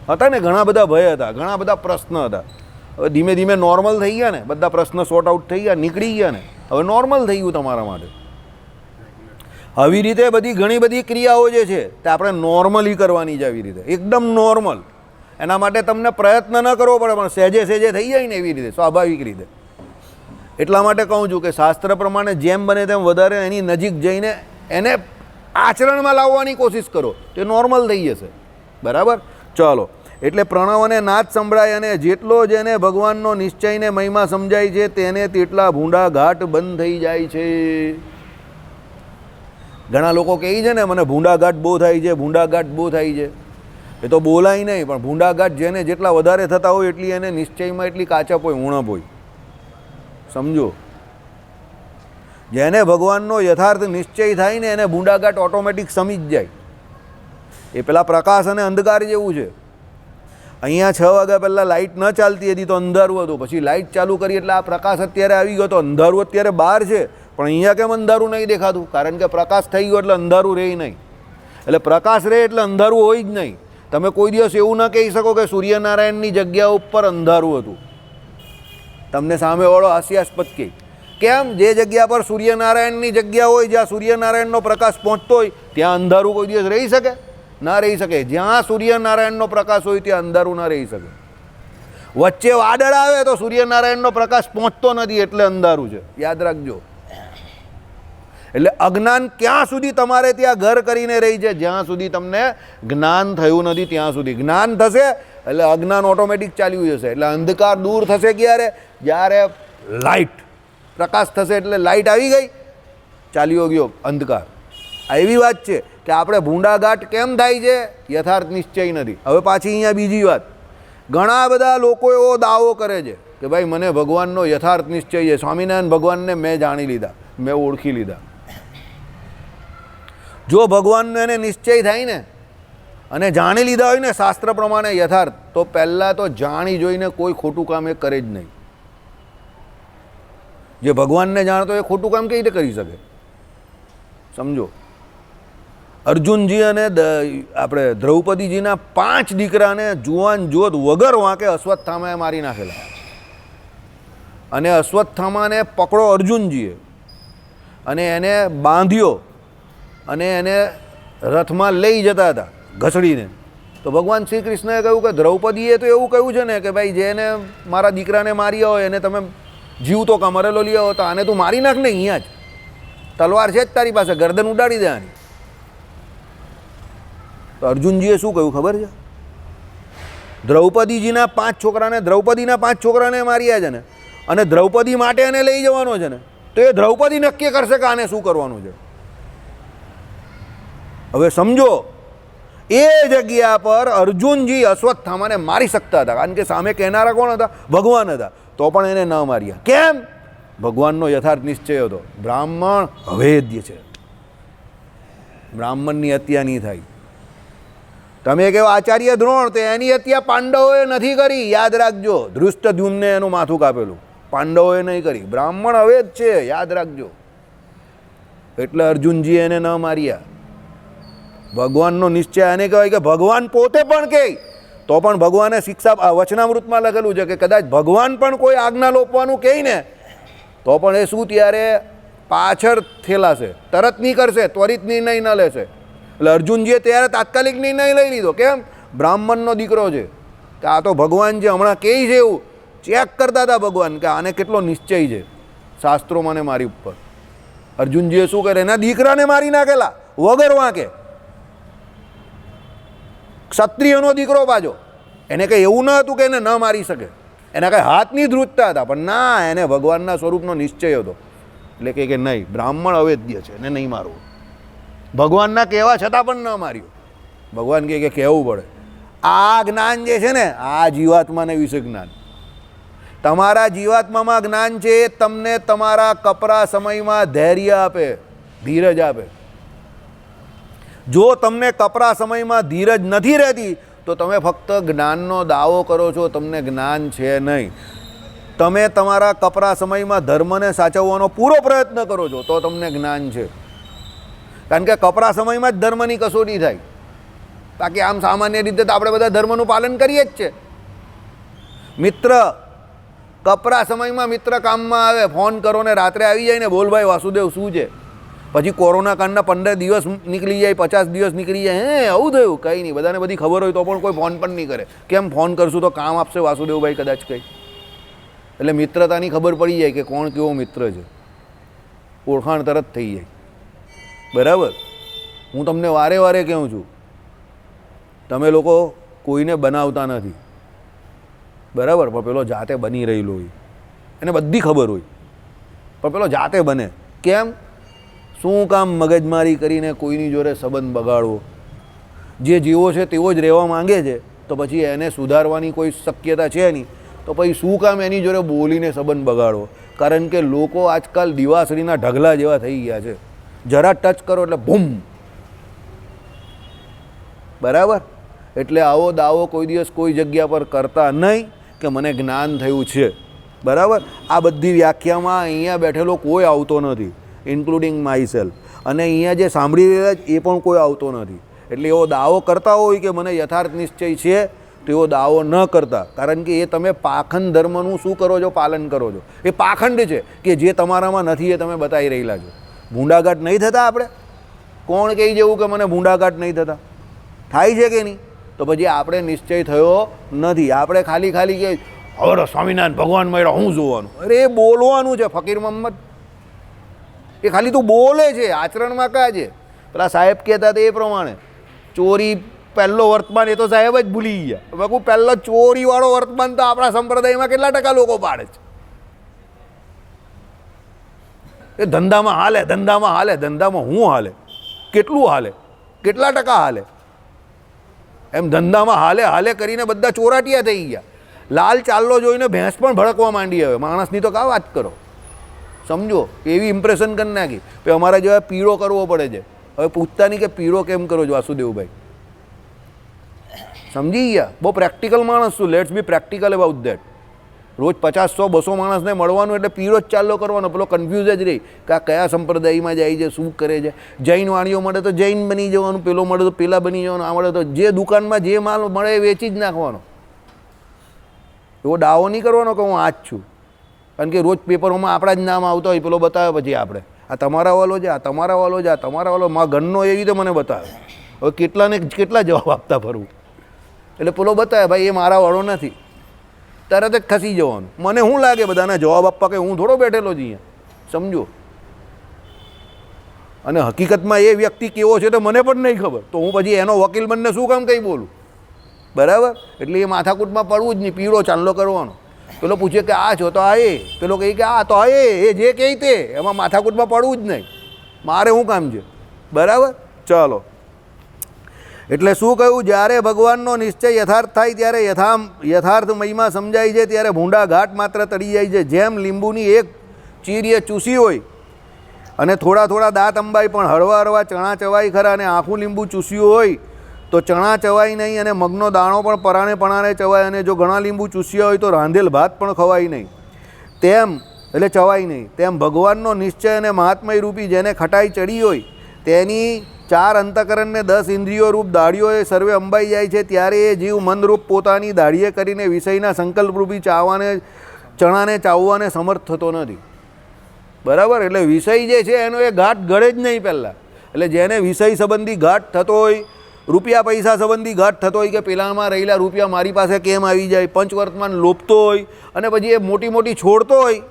હતા ને ઘણા બધા ભય હતા, ઘણા બધા પ્રશ્ન હતા. હવે ધીમે ધીમે નોર્મલ થઈ ગયા ને, બધા પ્રશ્ન સોર્ટ આઉટ થઈ ગયા, નીકળી ગયા ને, હવે નોર્મલ થઈ ગયું તમારા માટે. આવી રીતે બધી ઘણી બધી ક્રિયાઓ જે છે તે આપણે નોર્મલી કરવાની છે, આવી રીતે એકદમ નોર્મલ. એના માટે તમને પ્રયત્ન ન કરવો પડે, પણ સહેજે સહેજે થઈ જાય ને એવી રીતે, સ્વાભાવિક રીતે. એટલા માટે કહું છું કે શાસ્ત્ર પ્રમાણે જેમ બને તેમ વધારે એની નજીક જઈને એને આચરણમાં લાવવાની કોશિશ કરો, તે નોર્મલ થઈ જશે, બરાબર? ચાલો. એટલે પ્રણવ અને નાદ સંભળાય, અને જેટલો જેને ભગવાનનો નિશ્ચયને મહિમા સમજાય છે તેને તેટલા ભૂંડા ઘાટ બંધ થઈ જાય છે. ઘણા લોકો કહે છે ને મને ભૂંડા ઘાટ બહુ થાય છે, ભૂંડા ઘાટ બહુ થાય છે. એ તો બોલાય નહીં, પણ ભૂંડા ઘાટ જેને જેટલા વધારે થતા હોય એટલી એને નિશ્ચયમાં એટલી કાચપ હોય, ઉણપ હોય, સમજો. જેને ભગવાનનો યથાર્થ નિશ્ચય થાય ને એને બુંડાગાટ ઓટોમેટિક સમી જ જાય. એ પેલા પ્રકાશ અને અંધકાર જેવું છે. અહીંયા 6 વાગ્યા પહેલાં લાઇટ ન ચાલતી હતી તો અંધારું હતું, પછી લાઇટ ચાલુ કરી એટલે આ પ્રકાશ અત્યારે આવી ગયો, તો અંધારું અત્યારે બહાર છે, પણ અહીંયા કેમ અંધારું નહીં દેખાતું? કારણ કે પ્રકાશ થઈ ગયો એટલે અંધારું રહે નહીં. એટલે પ્રકાશ રહે એટલે અંધારું હોય જ નહીં. તમે કોઈ દિવસ એવું ન કહી શકો કે સૂર્યનારાયણની જગ્યા ઉપર અંધારું હતું. તમને સામેવાળો હાસ્યાસ્પદ કહે. કેમ? જે જગ્યા પર સૂર્યનારાયણની જગ્યા હોય, જ્યાં સૂર્યનારાયણનો પ્રકાશ પહોંચતો હોય ત્યાં અંધારું કોઈ દિવસ રહી શકે? ના રહી શકે. જ્યાં સૂર્યનારાયણનો પ્રકાશ હોય ત્યાં અંધારું ના રહી શકે. વચ્ચે વાદળ આવે તો સૂર્યનારાયણનો પ્રકાશ પહોંચતો નથી એટલે અંધારું છે. યાદ રાખજો. એટલે અજ્ઞાન ક્યાં સુધી તમારે ત્યાં ઘર કરીને રહી છે? જ્યાં સુધી તમને જ્ઞાન થયું નથી ત્યાં સુધી. જ્ઞાન થશે એટલે અજ્ઞાન ઓટોમેટિક ચાલ્યું જશે. એટલે અંધકાર દૂર થશે ક્યારે? જ્યારે લાઇટ પ્રકાશ થશે. એટલે લાઇટ આવી ગઈ, ચાલ્યો ગયો અંધકાર. આ એવી વાત છે કે આપણે ભૂંડાગાટ કેમ થાય છે? યથાર્થ નિશ્ચય નથી. હવે પાછી અહીંયા બીજી વાત, ઘણા બધા લોકો એવો દાવો કરે છે કે ભાઈ મને ભગવાનનો યથાર્થ નિશ્ચય છે, સ્વામિનારાયણ ભગવાનને મેં જાણી લીધા, મેં ઓળખી લીધા. જો ભગવાનનો એને નિશ્ચય થાય ને અને જાણી લીધા હોય ને શાસ્ત્ર પ્રમાણે યથાર્થ, તો પહેલાં તો જાણી જોઈને કોઈ ખોટું કામ એ કરે જ નહીં. જે ભગવાનને જાણતો એ ખોટું કામ કેવી રીતે કરી શકે? સમજો, અર્જુનજી અને આપણે દ્રૌપદીજીના 5 દીકરાને જુવાન જોત વગર વાંકે અશ્વત્થામાએ મારી નાખેલા. અને અશ્વત્થામાને પકડો અર્જુનજીએ અને એને બાંધ્યો અને એને રથમાં લઈ જતા હતા ઘસડીને. તો ભગવાન શ્રી કૃષ્ણએ કહ્યું કે દ્રૌપદીએ તો એવું કહ્યું છે ને કે ભાઈ જેને મારા દીકરાને માર્યા હોય એને તમે જીવતો કા મરેલો લઈ આવો, તો આને તું મારી નાખ ને, અહીંયા જ તલવાર છે જ તારી પાસે, ગરદન ઉડાડી દે આની. તો અર્જુનજીએ શું કહ્યું ખબર છે? દ્રૌપદીજીના 5 છોકરાને, દ્રૌપદીના 5 છોકરાને માર્યા છે ને, અને દ્રૌપદી માટે એને લઈ જવાનો છે ને, તો એ દ્રૌપદી નક્કી કરશે કે આને શું કરવાનું છે. હવે સમજો, એ જગ્યા પર અર્જુનજી અશ્વત્થામાને મારી શકતા હતા, કારણ કે સામે કહેનારા કોણ હતા? ભગવાન હતા. તો પણ એને ન માર્યા. કેમ? ભગવાનનો યથાર્થ નિશ્ચય હતો. બ્રાહ્મણ અવેદ્ય છે, બ્રાહ્મણની હત્યા નહીં થાય. તમે કહો આચાર્ય દ્રોણ, તો એની હત્યા પાંડવોએ નથી કરી. યાદ રાખજો, ધૃષ્ટદ્યુમ્ને એનું માથું કાપેલું, પાંડવોએ નહીં કરી. બ્રાહ્મણ અવેદ છે, યાદ રાખજો. એટલે અર્જુનજી એને ન માર્યા. ભગવાનનો નિશ્ચય એને કહેવાય કે ભગવાન પોતે પણ કહે તો પણ ભગવાને શિક્ષા વચનામૃતમાં લખેલું છે કે કદાચ ભગવાન પણ કોઈ આજ્ઞા લોપવાનું કહે ને તો પણ એ શું ત્યારે પાછળ થેલાશે, તરત નહીં કરશે, ત્વરિત નિર્ણય ન લેશે. એટલે અર્જુનજીએ ત્યારે તાત્કાલિક નિર્ણય લઈ લીધો. કેમ? બ્રાહ્મણનો દીકરો છે, કે આ તો ભગવાન જે હમણાં કહે છે એવું ચેક કરતા હતા ભગવાન કે આને કેટલો નિશ્ચય છે શાસ્ત્રોમાં ને મારી ઉપર. અર્જુનજીએ શું કરે? એના દીકરાને મારી નાખેલા વગર વાંકે. ક્ષત્રિયનો દીકરો પાછો, એને કંઈ એવું ન હતું કે એને ન મારી શકે, એના કંઈ હાથની ધ્રુજતા હતા, પણ ના, એને ભગવાનના સ્વરૂપનો નિશ્ચય હતો. એટલે કે નહીં, બ્રાહ્મણ અવેદ્ય છે, એને નહીં મારવું. ભગવાનના કહેવા છતાં પણ ન માર્યો. ભગવાન કહે કે કહેવું પડે. આ જ્ઞાન જે છે ને, આ જીવાત્માને વિશે જ્ઞાન, તમારા જીવાત્મામાં જ્ઞાન છે, એ તમને તમારા કપરા સમયમાં ધૈર્ય આપે, ધીરજ આપે. જો તમને કપરા સમયમાં ધીરજ નથી રહેતી તો તમે ફક્ત જ્ઞાનનો દાવો કરો છો, તમને જ્ઞાન છે નહીં. તમે તમારા કપરા સમયમાં ધર્મને સાચવવાનો પૂરો પ્રયત્ન કરો છો તો તમને જ્ઞાન છે. કારણ કે કપરા સમયમાં જ ધર્મની કસોટી થાય. બાકી આમ સામાન્ય રીતે તો આપણે બધા ધર્મનું પાલન કરીએ જ છે. મિત્ર કપરા સમયમાં મિત્ર કામમાં આવે, ફોન કરો ને રાત્રે આવી જાય ને, બોલ ભાઈ વાસુદેવ શું છે? પછી કોરોના કાળના 15 દિવસ નીકળી જાય, 50 દિવસ નીકળી જાય, હે આવું થયું? કંઈ નહીં. બધાને બધી ખબર હોય તો પણ કોઈ ફોન પણ નહીં કરે. કેમ? ફોન કરશું તો કામ આપશે વાસુદેવભાઈ કદાચ કંઈ. એટલે મિત્રતાની ખબર પડી જાય કે કોણ કેવો મિત્ર છે, ઓળખાણ તરત થઈ જાય. બરાબર? હું તમને વારે વારે કહું છું, તમે લોકો કોઈને બનાવતા નથી, બરાબર? પણ પેલો જાતે બની રહેલો હોય, એને બધી ખબર હોય, પણ પેલો જાતે બને. કેમ? શું કામ મગજમારી કરીને કોઈની જોડે સંબંધ બગાડવો? જે જેવો છે તેવો જ રહેવા માંગે છે તો પછી એને સુધારવાની કોઈ શક્યતા છે નહીં, તો પછી શું કામ એની જોડે બોલીને સંબંધ બગાડવો? કારણ કે લોકો આજકાલ દિવાસળીના ઢગલા જેવા થઈ ગયા છે. જરા ટચ કરો એટલે બૂમ. બરાબર. એટલે આવો દાવો કોઈ દિવસ કોઈ જગ્યા પર કરતા નહીં કે મને જ્ઞાન થયું છે. બરાબર. આ બધી વ્યાખ્યામાં અહીંયા બેઠેલો કોઈ આવતો નથી, ઇન્ક્લુડિંગ માય સેલ્ફ. અને અહીંયા જે સાંભળી રહ્યા છે એ પણ કોઈ આવતો નથી. એટલે એવો દાવો કરતા હોય કે મને યથાર્થ નિશ્ચય છે, તો એવો દાવો ન કરતા. કારણ કે એ તમે પાખંડ ધર્મનું શું કરો છો? પાલન કરો છો. એ પાખંડ છે કે જે તમારામાં નથી એ તમે બતાવી રહેલા છો. ભૂંડાઘાટ નહીં થતા આપણે? કોણ કહી જેવું કે મને ભૂંડાઘાટ નહીં થતા? થાય છે કે નહીં? તો પછી આપણે નિશ્ચય થયો નથી. આપણે ખાલી કે હવે સ્વામિનારાયણ ભગવાન મળ્યા હું જોવાનું? અરે એ બોલવાનું છે ફકીર મોહમ્મદ. એ ખાલી તું બોલે છે, આચરણમાં કાં છે? પેલા સાહેબ કહેતા હતા એ પ્રમાણે ચોરી પહેલો વર્તમાન એ તો સાહેબ જ ભૂલી ગયા. બાપુ પહેલો ચોરીવાળો વર્તમાન તો આપણા સંપ્રદાયમાં કેટલા ટકા લોકો પાડે છે? એ ધંધામાં હાલે, ધંધામાં હું હાલે? કેટલું હાલે? કેટલા ટકા હાલે? એમ ધંધામાં હાલે કરીને બધા ચોરાટિયા થઈ ગયા. લાલ ચાલ્લો જોઈને ભેંસ પણ ભડકવા માંડી. હવે માણસની તો કા વાત કરો? સમજો, એવી ઇમ્પ્રેશન કરી નાખી કે અમારા જેવા પીળો કરવો પડે છે. હવે પૂછતા નહીં કે પીળો કેમ કરો છો વાસુદેવભાઈ? સમજી ગયા? બહુ પ્રેક્ટિકલ માણસ છું. Let's be practical about that. રોજ 50, 100, 200 માણસને મળવાનું એટલે પીળો જ ચાલ્લો કરવાનો. પેલો કન્ફ્યુઝ જ રહી કે આ કયા સંપ્રદાયમાં જાય છે, શું કરે છે. જૈન વાણીઓ મળે તો જૈન બની જવાનું, પેલો મળે તો પેલા બની જવાનું, આ મળે તો જે દુકાનમાં જે માલ મળે એ વેચી જ નાખવાનો. એવો દાવો નહીં કરવાનો કે હું આ જ છું. કારણ કે રોજ પેપરોમાં આપણા જ નામ આવતા હોય, પેલો બતાવે પછી આપણે આ તમારા વાલો છે, આ તમારા વાલો છે, આ તમારા વાલો. મારા ઘરનો એવી રીતે મને બતાવે. હવે કેટલા જવાબ આપતા ફરવું? એટલે પેલો બતાવે ભાઈ એ મારા વાળો નથી, તરત જ ખસી જવાનું. મને શું લાગે બધાના જવાબ આપવા કે હું થોડો બેઠેલો જ અહીંયા? સમજો. અને હકીકતમાં એ વ્યક્તિ કેવો છે તો મને પણ નહીં ખબર, તો હું પછી એનો વકીલ બનને શું કામ કંઈ બોલું? બરાબર. એટલે એ માથાકૂટમાં પડવું જ નહીં, પીળો ચાંદલો કરવાનો. પેલો પૂછે કે આ છો તો આ એ, પેલો કહે કે આ તો આ એ જે કહે તે, એમાં માથાકૂટમાં પડવું જ નહીં. મારે શું કામ છે? બરાબર. ચાલો. એટલે શું કહ્યું? જ્યારે ભગવાનનો નિશ્ચય યથાર્થ થાય ત્યારે યથાર્થ મહિમા સમજાય છે, ત્યારે ભૂંડા ઘાટ માત્ર તળી જાય છે. જેમ લીંબુની એક ચીરીએ ચૂસી હોય અને થોડા દાંત અંબાઈ પણ હળવા ચણા ચવાઈ ખરા, અને આખું લીંબુ ચૂસ્યું હોય તો ચણા ચવાય નહીં, અને મગનો દાણો પણ પરાણે ચવાય, અને જો ઘણા લીંબુ ચૂસ્યા હોય તો રાંધેલ ભાત પણ ખવાય નહીં, તેમ એટલે ચવાય નહીં. તેમ ભગવાનનો નિશ્ચય અને મહાત્મય રૂપી જેને ખટાઈ ચડી હોય તેની 4 અંતકરણને 10 ઇન્દ્રિયો રૂપ દાઢીઓ એ સર્વે અંબાઈ જાય છે. ત્યારે એ જીવ મનરૂપ પોતાની દાઢીએ કરીને વિષયના સંકલ્પરૂપી ચણાને ચાવવાને સમર્થ થતો નથી. બરાબર. એટલે વિષય જે છે એનો એ ઘાટ ગળે જ નહીં પહેલાં. એટલે જેને વિષય સંબંધી ઘાટ થતો હોય, રૂપિયા પૈસા સંબંધી ઘાટ થતો હોય કે પેલામાં રહેલા રૂપિયા મારી પાસે કેમ આવી જાય, પંચવર્તમાન લોપતો હોય, અને પછી એ મોટી છોડતો હોય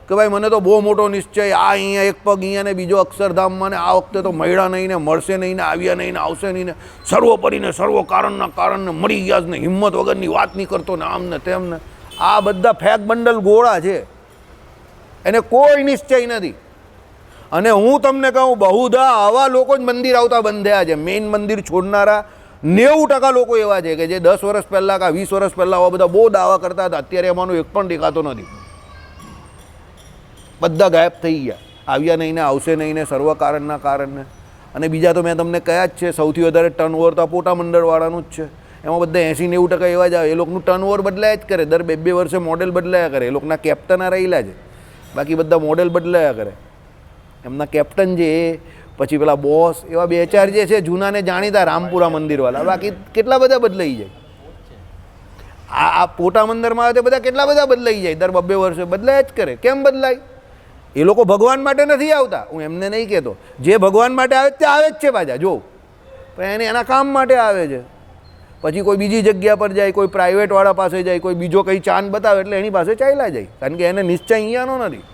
કે ભાઈ મને તો બહુ મોટો નિશ્ચય, આ અહીંયા એક પગ અહીંયા ને બીજો અક્ષરધામમાં, ને આ વખતે તો મળ્યા નહીં ને મળશે નહીં ને આવ્યા નહીં ને આવશે નહીં ને સર્વોપરીને સર્વ કારણને મળી ગયા જ ને હિંમત વગરની વાત નહીં કરતો ને આમ ને તેમ ને. આ બધા ફેક બંડલ ગોળા છે, એને કોઈ નિશ્ચય નથી. અને હું તમને કહું, બહુધા આવા લોકો જ મંદિર આવતા બંધ થયા છે. મેઇન મંદિર છોડનારા 90% લોકો એવા છે કે જે 10 વર્ષ પહેલાં કે 20 વર્ષ પહેલાં આવા બધા બહુ દાવા કરતા હતા. અત્યારે એમાંનો એક પણ દેખાતો નથી. બધા ગાયબ થઈ ગયા. આવ્યા નહીં ને આવશે નહીં ને સર્વ કારણના કારણને. અને બીજા તો મેં તમને કયા જ છે, સૌથી વધારે ટર્નઓવર તો પોટા મંડળવાળાનું જ છે. એમાં બધા 80-90% એવા જ આવે. એ લોકોનું ટર્નઓવર બદલાયા જ કરે, દર 2-2 વર્ષે મોડેલ બદલાયા કરે. એ લોકોના કેપ્ટન રહેલા છે, બાકી બધા મોડેલ બદલાયા કરે. એમના કેપ્ટન જે પછી પેલા બોસ, એવા 2-4 જે છે જૂનાને જાણીતા રામપુરા મંદિરવાળા, બાકી કેટલા બધા બદલાઈ જાય. આ પોટા મંદિરમાં આવે તે બધા કેટલા બધા બદલાઈ જાય, દર 2-2 વર્ષે બદલાય જ કરે. કેમ બદલાય? એ લોકો ભગવાન માટે નથી આવતા, હું એમને નહીં કહેતો. જે ભગવાન માટે આવે તે આવે જ છે પાછા, જો પણ એના કામ માટે આવે છે. પછી કોઈ બીજી જગ્યા પર જાય, કોઈ પ્રાઇવેટવાળા પાસે જાય, કોઈ બીજો કંઈ ચાંદ બતાવે એટલે એની પાસે ચાલ્યા જાય, કારણ કે એને નિશ્ચય અહીંયાનો નથી.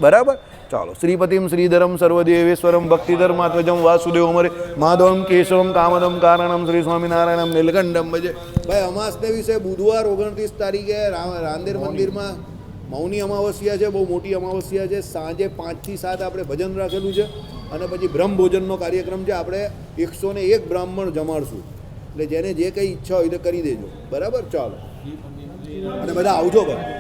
બરાબર. ચાલો. શ્રીપતિમ શ્રીધરમ સર્વદેવેશ્વરમ ભક્તિધર્માત્મજમ વાસુદેવ અમરે માધવમ કેશવમ કામદમ કારણમ શ્રી સ્વામિનારાયણમ નીલકંઠમ ભજે. ભાઈ અમાસને વિશે બુધવાર 29 તારીખે રાંદેર મંદિરમાં મૌની અમાવસ્યા છે, બહુ મોટી અમાવસ્યા છે. સાંજે 5 થી 7 આપણે ભજન રાખેલું છે, અને પછી બ્રહ્મ ભોજનનો કાર્યક્રમ છે. આપણે 101 બ્રાહ્મણ જમાડશું. એટલે જેને જે કંઈ ઈચ્છા હોય તો કરી દેજો. બરાબર. ચાલો. અને બધા આવજો ભાઈ.